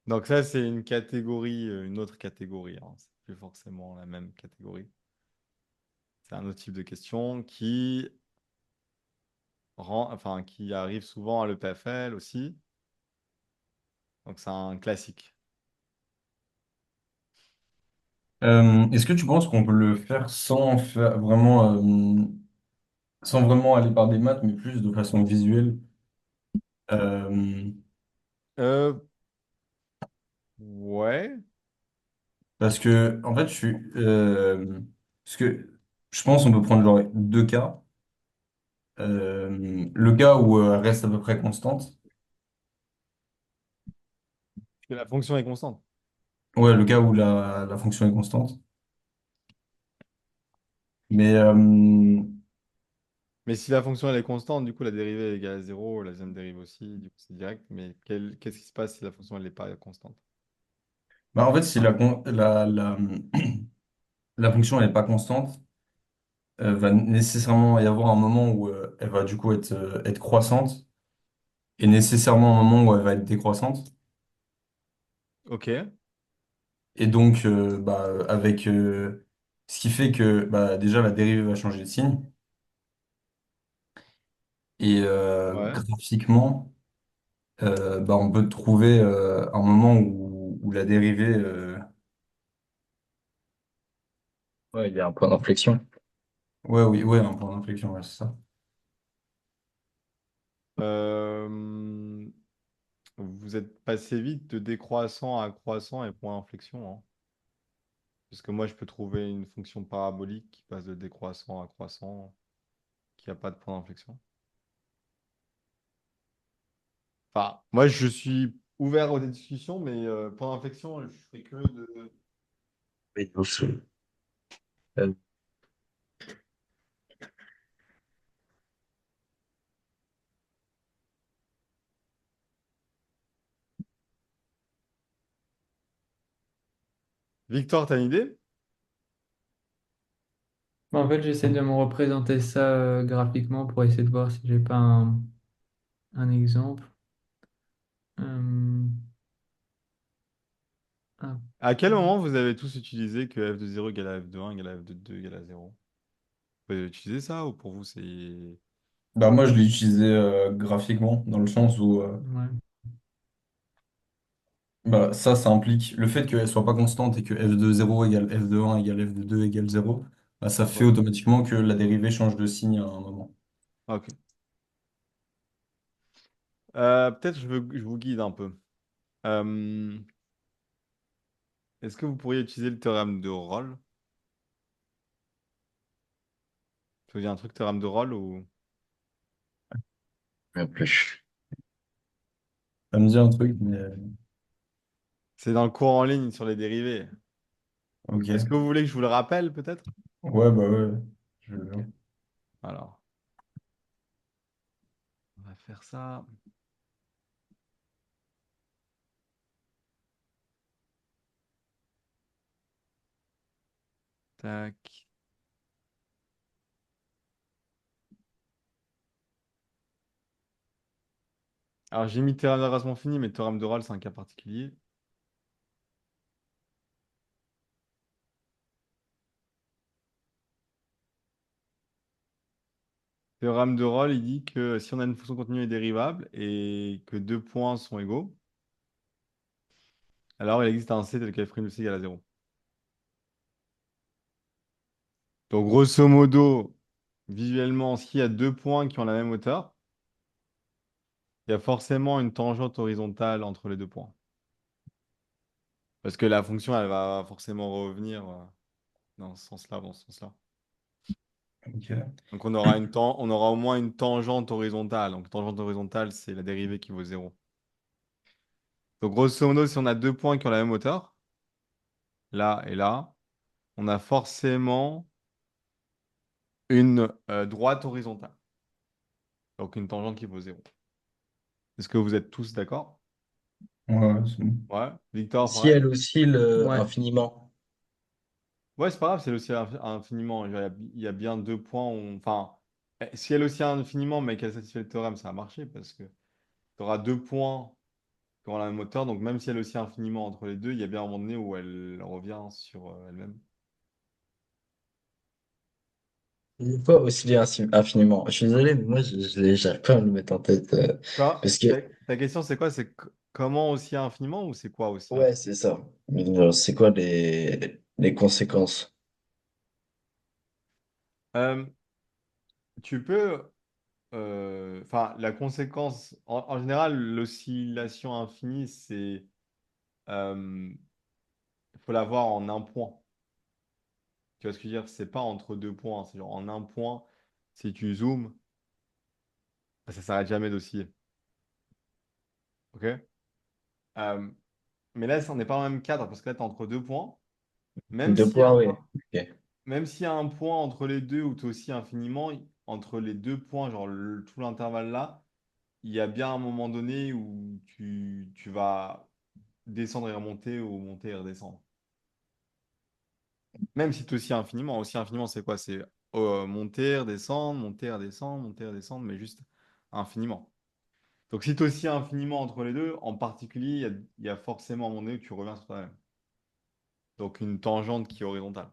Donc ça, c'est une catégorie, une autre catégorie, hein. C'est plus forcément la même catégorie. C'est un autre type de question enfin, qui arrive souvent à l'EPFL aussi. Donc c'est un classique. Est-ce que tu penses qu'on peut le faire sans vraiment aller par des maths, mais plus de façon visuelle? Euh, Euh, ouais. Parce que, en fait, parce que je pense qu'on peut prendre genre deux cas. Le cas où elle reste à peu près constante. Que la fonction est constante. Ouais, le cas où la fonction est constante. Mais Mais si la fonction elle est constante, du coup la dérivée est égale à zéro, la deuxième dérivée aussi, du coup c'est direct. Mais qu'est-ce qui se passe si la fonction elle n'est pas constante? bah, en fait, si la fonction n'est pas constante, va nécessairement y avoir un moment où elle va du coup être croissante et nécessairement un moment où elle va être décroissante. Ok, Et donc, ce qui fait que bah, déjà la dérivée va changer de signe. Et ouais. graphiquement, bah, on peut trouver un moment où la dérivée. Ouais, il y a un point d'inflexion. Ouais, oui, ouais, un point d'inflexion, ouais, c'est ça. Euh, Vous êtes passé vite de décroissant à croissant et point d'inflexion, hein. Parce que moi je peux trouver une fonction parabolique qui passe de décroissant à croissant, qui n'a pas de point d'inflexion. Enfin, moi je suis ouvert aux discussions, mais point d'inflexion, je serais curieux de. Oui, donc, euh, Victor, t'as une idée? En fait, j'essaie de me représenter ça graphiquement pour essayer de voir si j'ai pas un exemple. Euh, ah, À quel moment vous avez tous utilisé que f de 0 égale à f de 1 égale à f de 2 égale à 0? Vous avez utilisé ça ou pour vous c'est. Bah, moi, je l'ai utilisé graphiquement, dans le sens où ouais. bah, ça implique le fait qu'elle soit pas constante et que f de 0 égale f de 1 égale f de 2 égale 0, bah, ça fait Ouais. automatiquement que la dérivée change de signe à un moment. Ok. Peut-être je vous guide un peu. Euh, Est-ce que vous pourriez utiliser le théorème de Rolle? Ça vous dit un truc, théorème de Rolle ou. bien plus. Ça me dit un truc, mais C'est dans le cours en ligne sur les dérivés. Est-ce que ok. vous voulez que je vous le rappelle peut-être? Ouais, bah ouais. Je veux Ok. bien. Alors, on va faire ça. Tac. Alors, j'ai mis théorème d'arrangement fini, mais théorème de Rolle, c'est un cas particulier. Théorème de Rolle, il dit que si on a une fonction continue et dérivable et que deux points sont égaux, alors il existe un C tel que f' de C égale à zéro. Donc, grosso modo, visuellement, s'il y a deux points qui ont la même hauteur, il y a forcément une tangente horizontale entre les deux points. Parce que la fonction, elle va forcément revenir dans ce sens-là, dans ce sens-là. Ok. Donc, on aura au moins une tangente horizontale. Donc, tangente horizontale, c'est la dérivée qui vaut zéro. Donc, grosso modo, si on a deux points qui ont la même hauteur, là et là, on a forcément une droite horizontale. Donc, une tangente qui vaut zéro. Est-ce que vous êtes tous d'accord? Ouais, ouais, c'est bon. Ouais. Victor, Si pareil? elle oscille Ouais. infiniment, Ouais, c'est pas grave, c'est aussi infiniment. Il y a bien deux points enfin, si elle aussi infiniment, mais qu'elle satisfait le théorème, ça va marcher parce que tu auras deux points qui auront la même hauteur. Donc, même si elle aussi infiniment entre les deux, il y a bien un moment donné où elle revient sur elle-même. une fois osciller infiniment. Je suis désolé, mais moi, j'arrive pas à me le mettre en tête. Quoi? Parce que Ta question, c'est quoi? C'est Comment aussi infiniment ou c'est quoi aussi Ouais, infiniment? c'est ça. Mais genre, c'est quoi les conséquences? Euh, Tu peux, enfin, la conséquence, en général, l'oscillation infinie, il faut l'avoir en un point. Tu vois ce que je veux dire? C'est pas entre deux points, c'est genre en un point. Si tu zoomes, ça s'arrête jamais d'osciller. Ok? Euh, mais là, on n'est pas dans le même cadre parce que là, tu es entre deux points. Même Deux s'il y a points, oui. un, Ok. même s'il y a un point entre les deux où tu aussi infiniment, entre les deux points, genre tout l'intervalle là, il y a bien un moment donné où tu vas descendre et remonter ou monter et redescendre. Même si tu aussi infiniment. Aussi infiniment, c'est quoi? C'est monter, redescendre, monter, redescendre, monter, redescendre, mais juste infiniment. Donc si tu aussi infiniment entre les deux, en particulier, il y a forcément un moment donné où tu reviens sur toi-même. Donc une tangente qui est horizontale.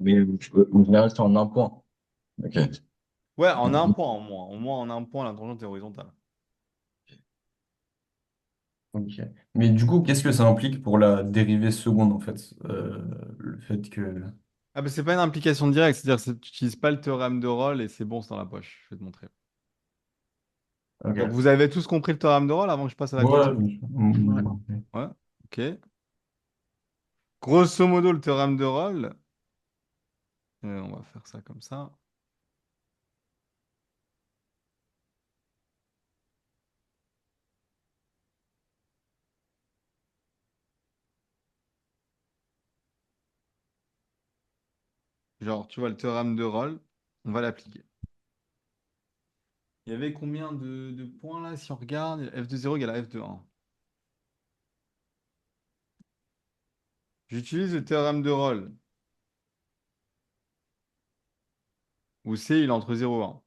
Mais au général, c'est en un point. Ok. Ouais, en un point en moins. Au moins en un point, la tangente est horizontale. Ok. Mais du coup, qu'est-ce que ça implique pour la dérivée seconde, en fait? Le fait que... Ah bah c'est pas une implication directe, c'est-à-dire que tu n'utilises pas le théorème de Rolle et c'est bon, c'est dans la poche. Je vais te montrer. Donc Ok. vous avez tous compris le théorème de Rolle avant que je passe à la Ouais, question? bien sûr. Ouais. Ouais, ok. Grosso modo, le théorème de Rolle, on va faire ça comme ça. Genre, tu vois, le théorème de Rolle, on va l'appliquer. Il y avait combien de points là, si on regarde? F de 0 égale à F de 1. J'utilise le théorème de Rolle, où C, il est entre 0 et 1.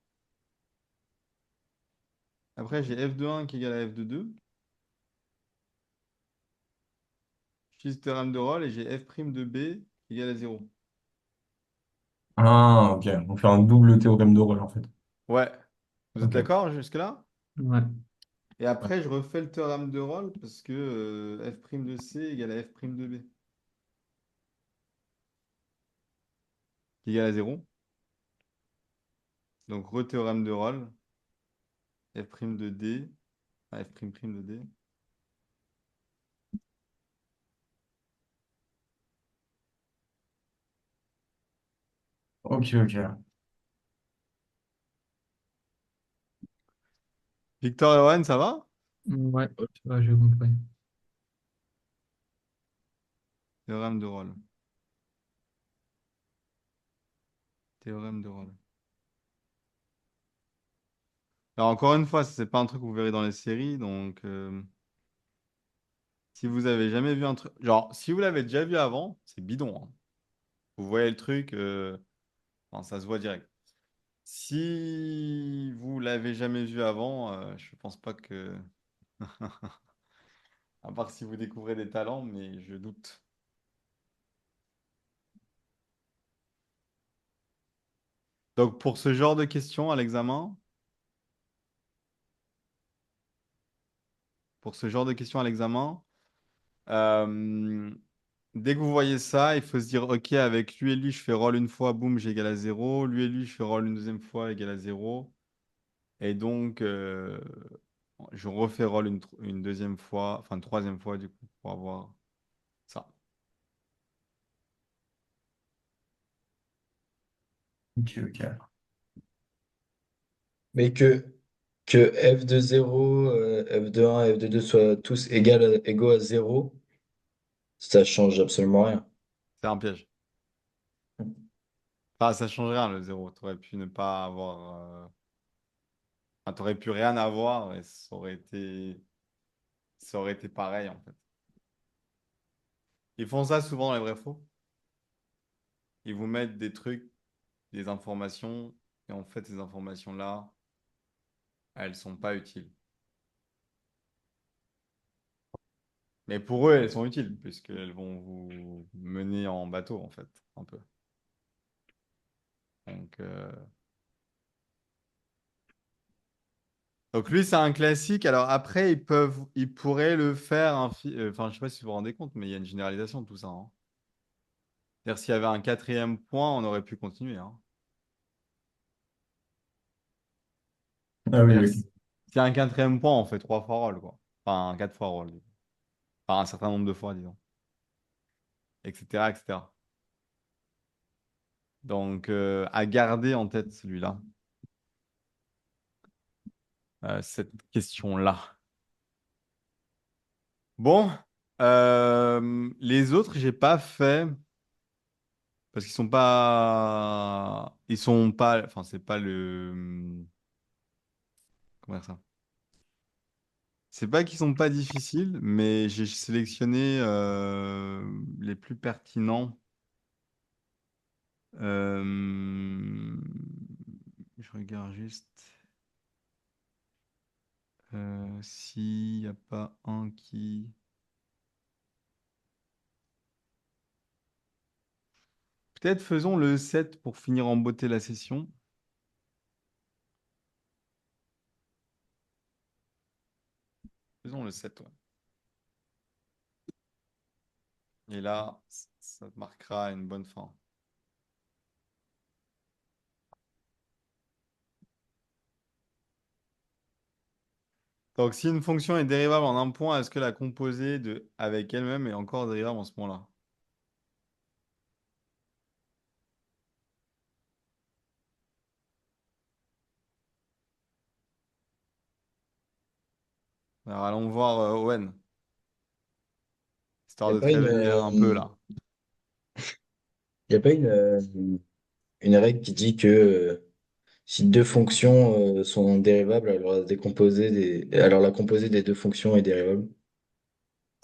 Après, j'ai F de 1 qui est égal à F de 2. J'utilise le théorème de Rolle et j'ai F' de B qui est égal à 0. Ah, ok. On fait un double théorème de Rolle, en fait. Ouais. Vous êtes Ok. d'accord jusque-là? Ouais. Et après, je refais le théorème de Rolle parce que F' de C égale à F' de B qui est égal à 0. Donc, re-théorème de Rolle, F' de D, F' de D. Ok, ok. Victor et Owen, ça va? Ouais, ça va, j'ai compris. Théorème de Rolle. Théorème de Rolle. Alors, encore une fois, c'est pas un truc que vous verrez dans les séries. Donc, si vous avez jamais vu un truc. Genre, si vous l'avez déjà vu avant, c'est bidon, hein. Vous voyez le truc, enfin, ça se voit direct. Si vous l'avez jamais vu avant, je pense pas que. À part si vous découvrez des talents, mais je doute. Donc, pour ce genre de questions à l'examen, pour ce genre de questions à l'examen, euh, dès que vous voyez ça, il faut se dire, OK, avec lui et lui, je fais roll une fois, boum, j'ai égal à 0. Lui et lui, je fais roll une deuxième fois, égal à 0. Et donc, je refais roll une deuxième fois, enfin une troisième fois, du coup, pour avoir ça. Ok, ok. Mais que f de 0, f de 1, f de 2 soient tous égaux à 0, ça change absolument rien. C'est un piège. Enfin, ça change rien, le 0. Tu aurais pu ne pas avoir. Enfin, t'aurais pu rien avoir et ça aurait été pareil, en fait. Ils font ça souvent dans les vrais faux. Ils vous mettent des trucs, des informations, et en fait, ces informations-là, elles sont pas utiles. Mais pour eux, elles sont utiles, puisqu'elles vont vous mener en bateau, en fait, un peu. Donc, Donc lui, c'est un classique. Alors après, ils pourraient le faire. Enfin, je sais pas si vous vous rendez compte, mais il y a une généralisation de tout ça, hein. C'est-à-dire, s'il y avait un quatrième point, on aurait pu continuer, hein. Ah oui, C'est-à-dire, ok. s'il y a un quatrième point, on fait 3 fois roll, quoi. Enfin, 4 fois roll. Enfin, un certain nombre de fois, disons. Etc., etc. Donc, à garder en tête celui-là, cette question-là. Bon, les autres, j'ai pas fait parce ils sont pas, enfin, c'est pas comment dire ça? C'est pas qu'ils sont pas difficiles, mais j'ai sélectionné les plus pertinents. Euh, je regarde juste s'il n'y a pas un qui. Peut-être faisons le 7 pour finir en beauté la session. Faisons le 7, ouais. Et là, ça te marquera une bonne fin. Donc, si une fonction est dérivable en un point, est-ce que la composée avec elle-même est encore dérivable en ce point-là? Alors, allons voir Owen, Il histoire n'y a de te pas réveiller un peu là. y a pas une règle qui dit que si deux fonctions sont dérivables, alors la composée des deux fonctions est dérivable.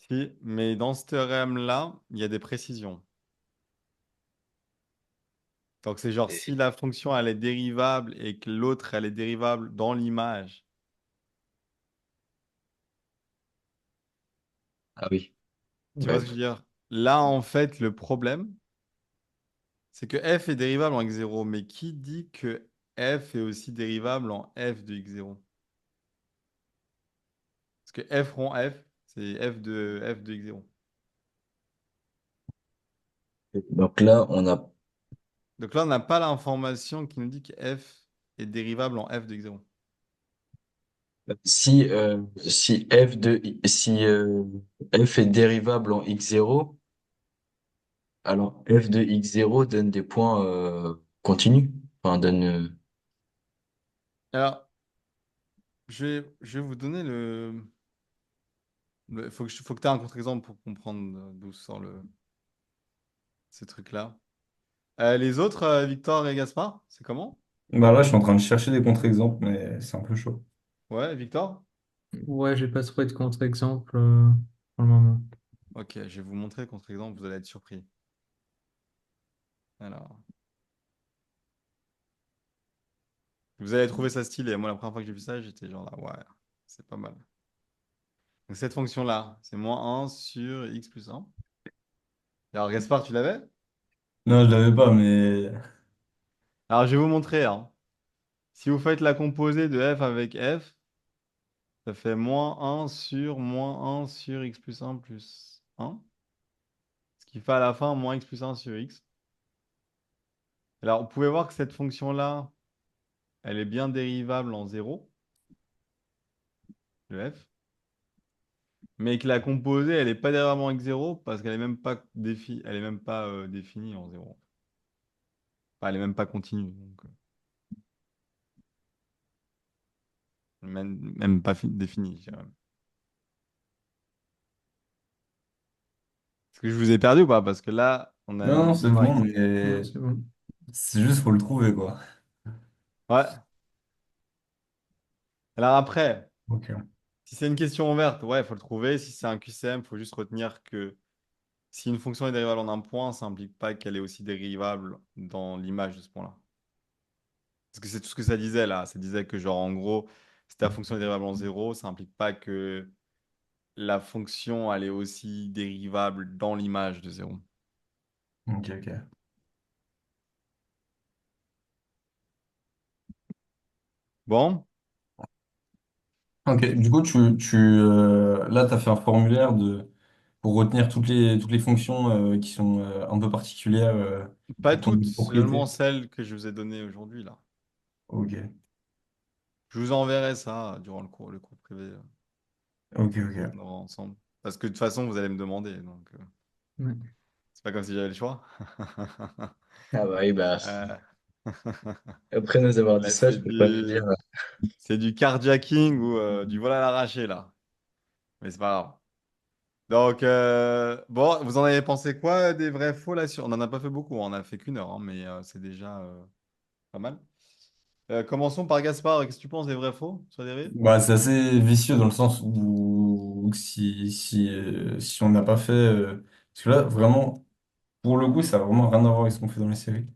Si, mais dans ce théorème-là, il y a des précisions. Donc, c'est genre si Et- la fonction elle est dérivable et que l'autre elle est dérivable dans l'image. Ah oui. Tu vois Ouais. ce que je veux dire? Là, en fait, le problème, c'est que f est dérivable en x0. Mais qui dit que f est aussi dérivable en f de x0? Parce que f rond f, c'est f de x0. Donc là, on a Donc là, on n'a pas l'information qui nous dit que f est dérivable en f de x0. si f est dérivable en x0, alors f de x0 donne des points continus. Enfin, Alors, je vais vous donner faut que tu aies un contre-exemple pour comprendre d'où sort ce truc-là. Les autres, Victor et Gaspard, c'est comment? Bah là, je suis en train de chercher des contre-exemples, mais c'est un peu chaud. Ouais, Victor? Ouais, j'ai pas trouvé de contre-exemple pour le moment. Ok, je vais vous montrer le contre-exemple, vous allez être surpris. Alors, vous allez trouver ça stylé. Moi, la première fois que j'ai vu ça, j'étais genre là, ouais, c'est pas mal. Donc, cette fonction-là, c'est moins 1 sur x plus 1. Alors, Gaspard, tu l'avais? Non, je l'avais pas, mais... Alors, je vais vous montrer, hein. Si vous faites la composée de f avec f, ça fait moins un sur x plus 1 plus 1. Ce qui fait à la fin moins x plus 1 sur x. Alors, vous pouvez voir que cette fonction-là, elle est bien dérivable en 0, le f. Mais que la composée, elle n'est pas dérivable en x0 parce qu'elle n'est même pas, elle est même pas définie en 0. Enfin, elle n'est même pas continue. Donc, même pas définie, je dirais. Est-ce que je vous ai perdu ou pas? Parce que là, on a Non, une non, c'est histoire bon, avec ça. Ouais, mais c'est bon. c'est juste, faut le trouver, quoi. Ouais. Alors après, Ok. si c'est une question ouverte, ouais, il faut le trouver. Si c'est un QCM, il faut juste retenir que si une fonction est dérivable en un point, ça n'implique pas qu'elle est aussi dérivable dans l'image de ce point-là. Parce que c'est tout ce que ça disait là. Ça disait que, genre, en gros, si ta fonction est dérivable en 0, ça n'implique pas que la fonction, elle est aussi dérivable dans l'image de 0. Ok, ok. Bon, Ok, du coup, là, tu as fait un formulaire pour retenir toutes les fonctions qui sont un peu particulières Pas pour ton toutes, seulement propriété. celles que je vous ai données aujourd'hui là. Ok, Je vous enverrai ça durant le cours privé. ok, ok. On aura ensemble. Parce que de toute façon, vous allez me demander, donc Ouais. c'est pas comme si j'avais le choix. Ah bah oui, bah, Euh, après nous avoir dit ouais, ça, je peux pas te dire. c'est du carjacking ou du vol à l'arraché là. Mais c'est pas grave. Donc, bon, vous en avez pensé quoi des vrais faux là sur... On n'en a pas fait beaucoup, on a fait qu'une heure, hein, mais c'est déjà pas mal. Commençons par Gaspard. Qu'est-ce que tu penses des vrais faux sur les dérives? Bah, c'est assez vicieux dans le sens où si on n'a pas fait. Parce que là, vraiment, pour le coup, ça a vraiment rien à voir avec ce qu'on fait dans les séries.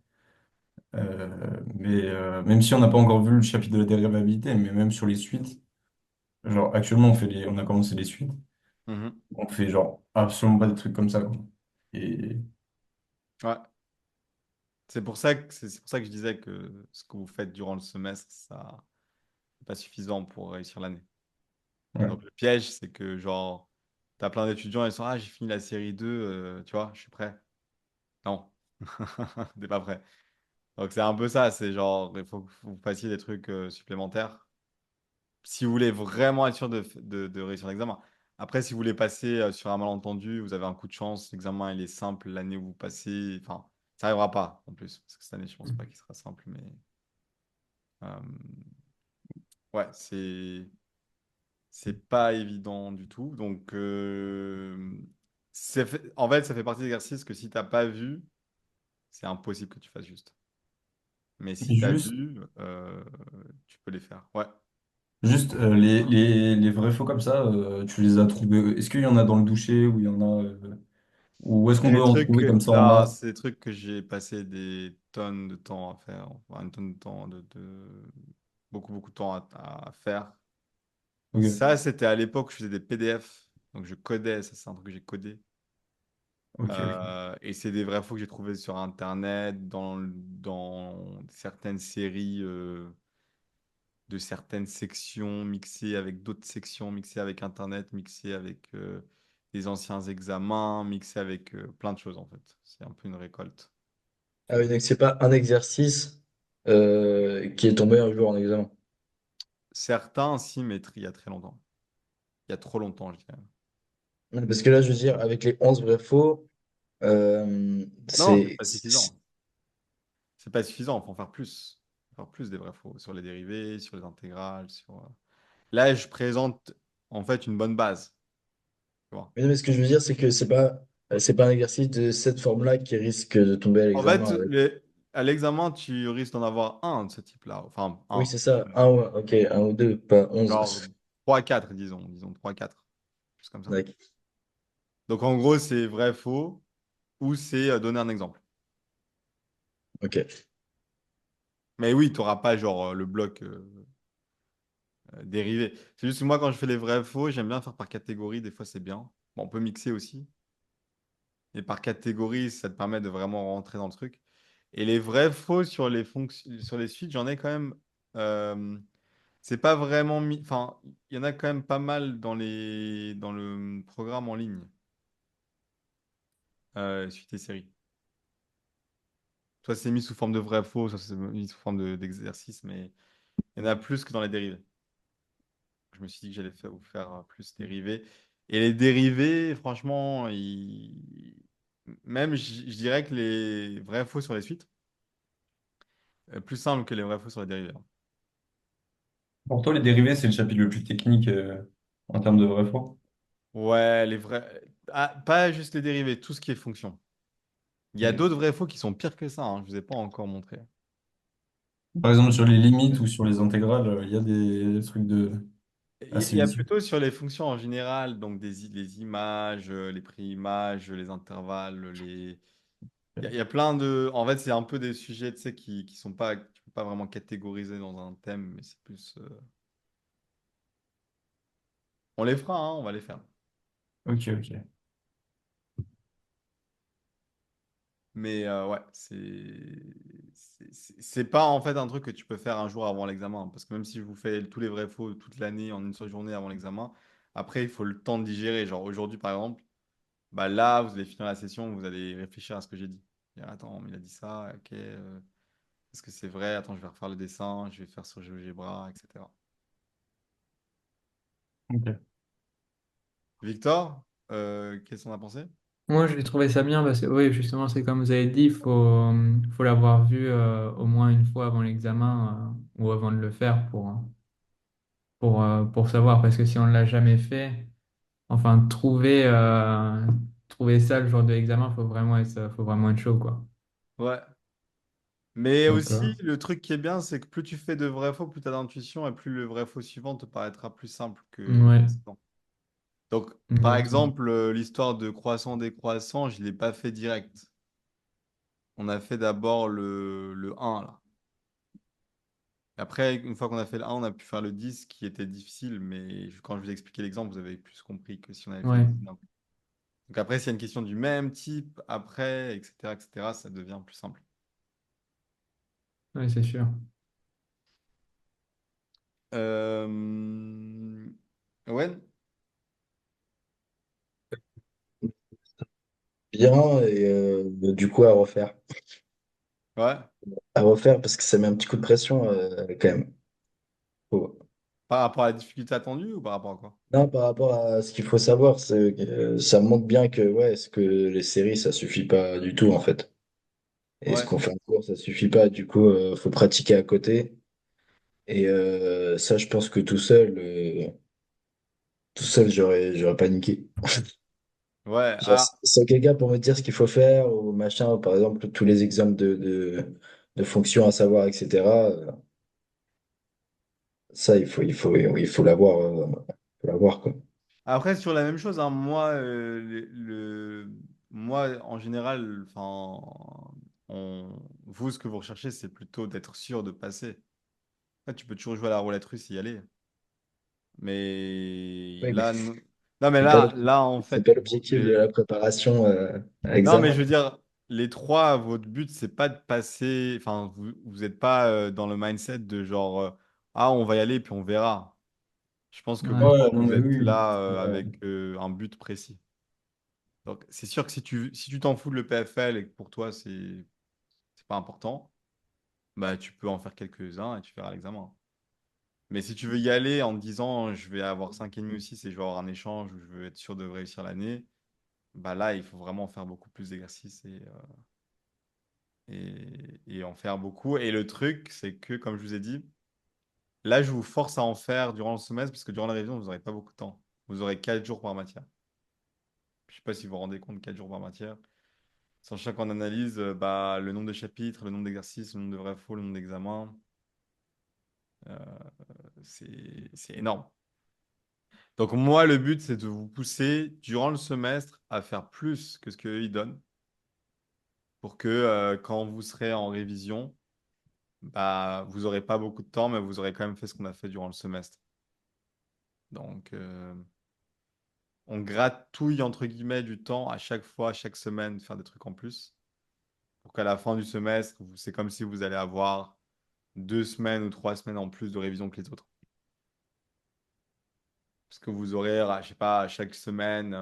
Mais même si on n'a pas encore vu le chapitre de la dérivabilité, mais même sur les suites, genre actuellement, on a commencé les suites. Mhm. On fait genre absolument pas des trucs comme ça, quoi. Et Ouais. C'est pour ça que je disais que ce que vous faites durant le semestre, ça n'est pas suffisant pour réussir l'année. ouais. Donc, le piège, c'est que, genre, tu as plein d'étudiants, ils sont, ah, j'ai fini la série 2, tu vois, je suis prêt. Non, t'es pas prêt. Donc, c'est un peu ça, c'est genre, il faut que vous fassiez des trucs supplémentaires si vous voulez vraiment être sûr de réussir l'examen. Après, si vous voulez passer sur un malentendu, vous avez un coup de chance, l'examen, il est simple, l'année où vous passez, enfin, ça n'arrivera pas, en plus, parce que cette année, je pense pas qu'il sera simple, mais euh, ouais, c'est pas évident du tout. Donc, en fait, ça fait partie des exercices que si t'as pas vu, c'est impossible que tu fasses juste. Mais si Et tu as juste, vu, tu peux les faire. Ouais. les vrais faux comme ça, tu les as trouvés. Est-ce qu'il y en a dans le douché ou il y en a. Ou est-ce qu'on C'est doit des en trouver trucs, comme ça en non, masse? c'est des trucs que j'ai passé des tonnes de temps à faire, enfin, une tonne de temps, beaucoup, beaucoup de temps à faire. Ok, Ça, c'était à l'époque où je faisais des PDF, donc je codais, ça c'est un truc que j'ai codé. ok, ok. Et c'est des vrais faux que j'ai trouvés sur Internet, dans certaines séries de certaines sections, mixées avec d'autres sections, mixées avec Internet, mixées avec des anciens examens, mixées avec plein de choses en fait. C'est un peu une récolte. Ah oui, donc c'est pas un exercice qui est tombé un jour en examen. Certains, si, mais il y a très longtemps. Il y a trop longtemps, je dirais. Ouais, parce que là, je veux dire, avec les 11 vrais faux, Non, c'est c'est. pas suffisant. C'est pas suffisant, il faut en faire plus. Il faut en faire plus des vrais faux sur les dérivés, sur les intégrales, sur... Là, je présente en fait une bonne base. Tu vois. Mais non, mais ce que je veux dire, c'est que c'est pas un exercice de cette forme-là qui risque de tomber à En fait, l'examen. à l'examen, tu risques d'en avoir un de ce type-là. Enfin, Oui, un. c'est ça. Ok, un ou deux, pas 11. Genre 3 4 disons 3 4 juste comme ça. D'accord. Donc en gros, c'est vrai, faux, ou c'est donner un exemple. Ok. Mais oui, tu n'auras pas genre le bloc dérivé. C'est juste que moi, quand je fais les vrais, faux, j'aime bien faire par catégorie. Des fois, c'est bien. Bon, on peut mixer aussi. Et par catégorie, ça te permet de vraiment rentrer dans le truc. Et les vrais, faux sur les sur les suites, j'en ai quand même. euh, c'est pas vraiment mis. Enfin, il y en a quand même pas mal dans le programme en ligne, suite et série. Soit c'est mis sous forme de vrai faux, soit c'est mis sous forme d'exercice, mais il y en a plus que dans les dérivés. Je me suis dit que j'allais vous faire plus dérivés. Et les dérivés, franchement, même je dirais que les vrais faux sur les suites, plus simple que les vrais faux sur les dérivés, hein. Pour toi, les dérivés, c'est le chapitre le plus technique en termes de vrai faux. Ouais, les vrais. Ah, pas juste les dérivés, tout ce qui est fonction. Il y a Ok. d'autres vrais faux qui sont pires que ça, hein, je ne vous ai pas encore montré. Par exemple, sur les limites ou sur les intégrales, il y a des trucs Il assez y a vicieux. plutôt sur les fonctions en général, donc les images, les pré-images, les intervalles, il y a plein de... En fait, c'est un peu des sujets, tu sais, qui sont pas... Tu peux pas vraiment catégoriser dans un thème, mais c'est plus... On les fera, hein, on va les faire. Ok, ok. Mais ouais, c'est pas en fait un truc que tu peux faire un jour avant l'examen. Parce que même si vous faites tous les vrais faux toute l'année en une seule journée avant l'examen, après, il faut le temps de digérer. Genre aujourd'hui, par exemple, bah là, vous allez finir la session, vous allez réfléchir à ce que j'ai dit. Dire, attends, mais il a dit ça, ok. Est-ce que c'est vrai? Attends, je vais refaire le dessin, je vais faire sur GeoGebra, etc. Ok. Victor, qu'est-ce qu'on a pensé? Moi, j'ai trouvé ça bien parce que, oui, justement, c'est comme vous avez dit, faut l'avoir vu au moins une fois avant l'examen ou avant de le faire pour savoir. Parce que si on ne l'a jamais fait, enfin, trouver ça le jour de l'examen, faut vraiment être chaud, quoi. Ouais. Mais Donc, aussi, le truc qui est bien, c'est que plus tu fais de vrais faux, plus tu as d'intuition et plus le vrai faux suivant te paraîtra plus simple que le ouais, précédent. Donc, par exactement. exemple, l'histoire de croissant décroissant, je ne l'ai pas fait direct. On a fait d'abord le un là. Après, une fois qu'on a fait le un, on a pu faire le 10 qui était difficile, mais quand je vous ai expliqué l'exemple, vous avez plus compris que si on avait fait le Ouais, 10 d'un coup. Donc après, s'il y a une question du même type, après, etc., ça devient plus simple. ouais, c'est sûr. Ouais, Bien, et du coup, à refaire. ouais. À refaire parce que ça met un petit coup de pression quand même. Faut- Par rapport à la difficulté attendue ou par rapport à quoi? Non, par rapport à ce qu'il faut savoir, ça montre bien que ouais, ce que les séries, ça suffit pas du tout en fait. Et ce Ouais. qu'on fait en cours, ça suffit pas. Du coup, faut pratiquer à côté. Et ça, je pense que tout seul, j'aurais paniqué. Ouais. Genre, Ah, sans quelqu'un pour me dire ce qu'il faut faire ou machin, par exemple, tous les exemples de fonctions à savoir, etc. Ça, il faut l'avoir, faut l'avoir, quoi. après, sur la même chose, hein, moi, moi, en général, enfin, vous, ce que vous recherchez, c'est plutôt d'être sûr de passer. Après, tu peux toujours jouer à la roulette russe et y aller. Mais Oui, mais là, non, mais c'est pas là, en c'est fait, pas l'objectif de la préparation à non, mais l'examen. je veux dire, les trois, votre but, c'est pas de passer. Enfin, vous n'êtes pas dans le mindset de genre, ah, on va y aller, puis on verra. Je pense que vous Ouais, Ouais, trois, non, vous mais êtes oui. là avec un but précis. Donc, c'est sûr que si tu t'en fous de le PFL et que pour toi, c'est pas important, bah, tu peux en faire quelques-uns et tu feras l'examen. Mais si tu veux y aller en te disant, je vais avoir 5,5 ou 6 et je vais avoir un échange où je veux être sûr de réussir l'année, bah là, il faut vraiment faire beaucoup plus d'exercices et en faire beaucoup. Et le truc, c'est que, comme je vous ai dit, là, je vous force à en faire durant le semestre parce que durant la révision, vous n'aurez pas beaucoup de temps. Vous aurez 4 jours par matière. Je ne sais pas si vous vous rendez compte, 4 jours par matière. Sachant qu'on analyse bah, le nombre de chapitres, le nombre d'exercices, le nombre de vrais faux, le nombre d'examens. Euh, c'est énorme. Donc moi, le but, c'est de vous pousser durant le semestre à faire plus que ce qu'eux, ils donnent pour que quand vous serez en révision, bah, vous n'aurez pas beaucoup de temps, mais vous aurez quand même fait ce qu'on a fait durant le semestre. Donc, on gratouille, entre guillemets, du temps à chaque fois, chaque semaine, de faire des trucs en plus pour qu'à la fin du semestre, c'est comme si vous allez avoir 2 semaines ou 3 semaines en plus de révision que les autres. Parce que vous aurez, je sais pas, chaque semaine,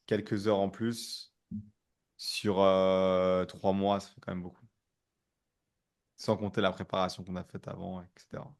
quelques heures en plus sur 3 mois, ça fait quand même beaucoup. Sans compter la préparation qu'on a faite avant, etc.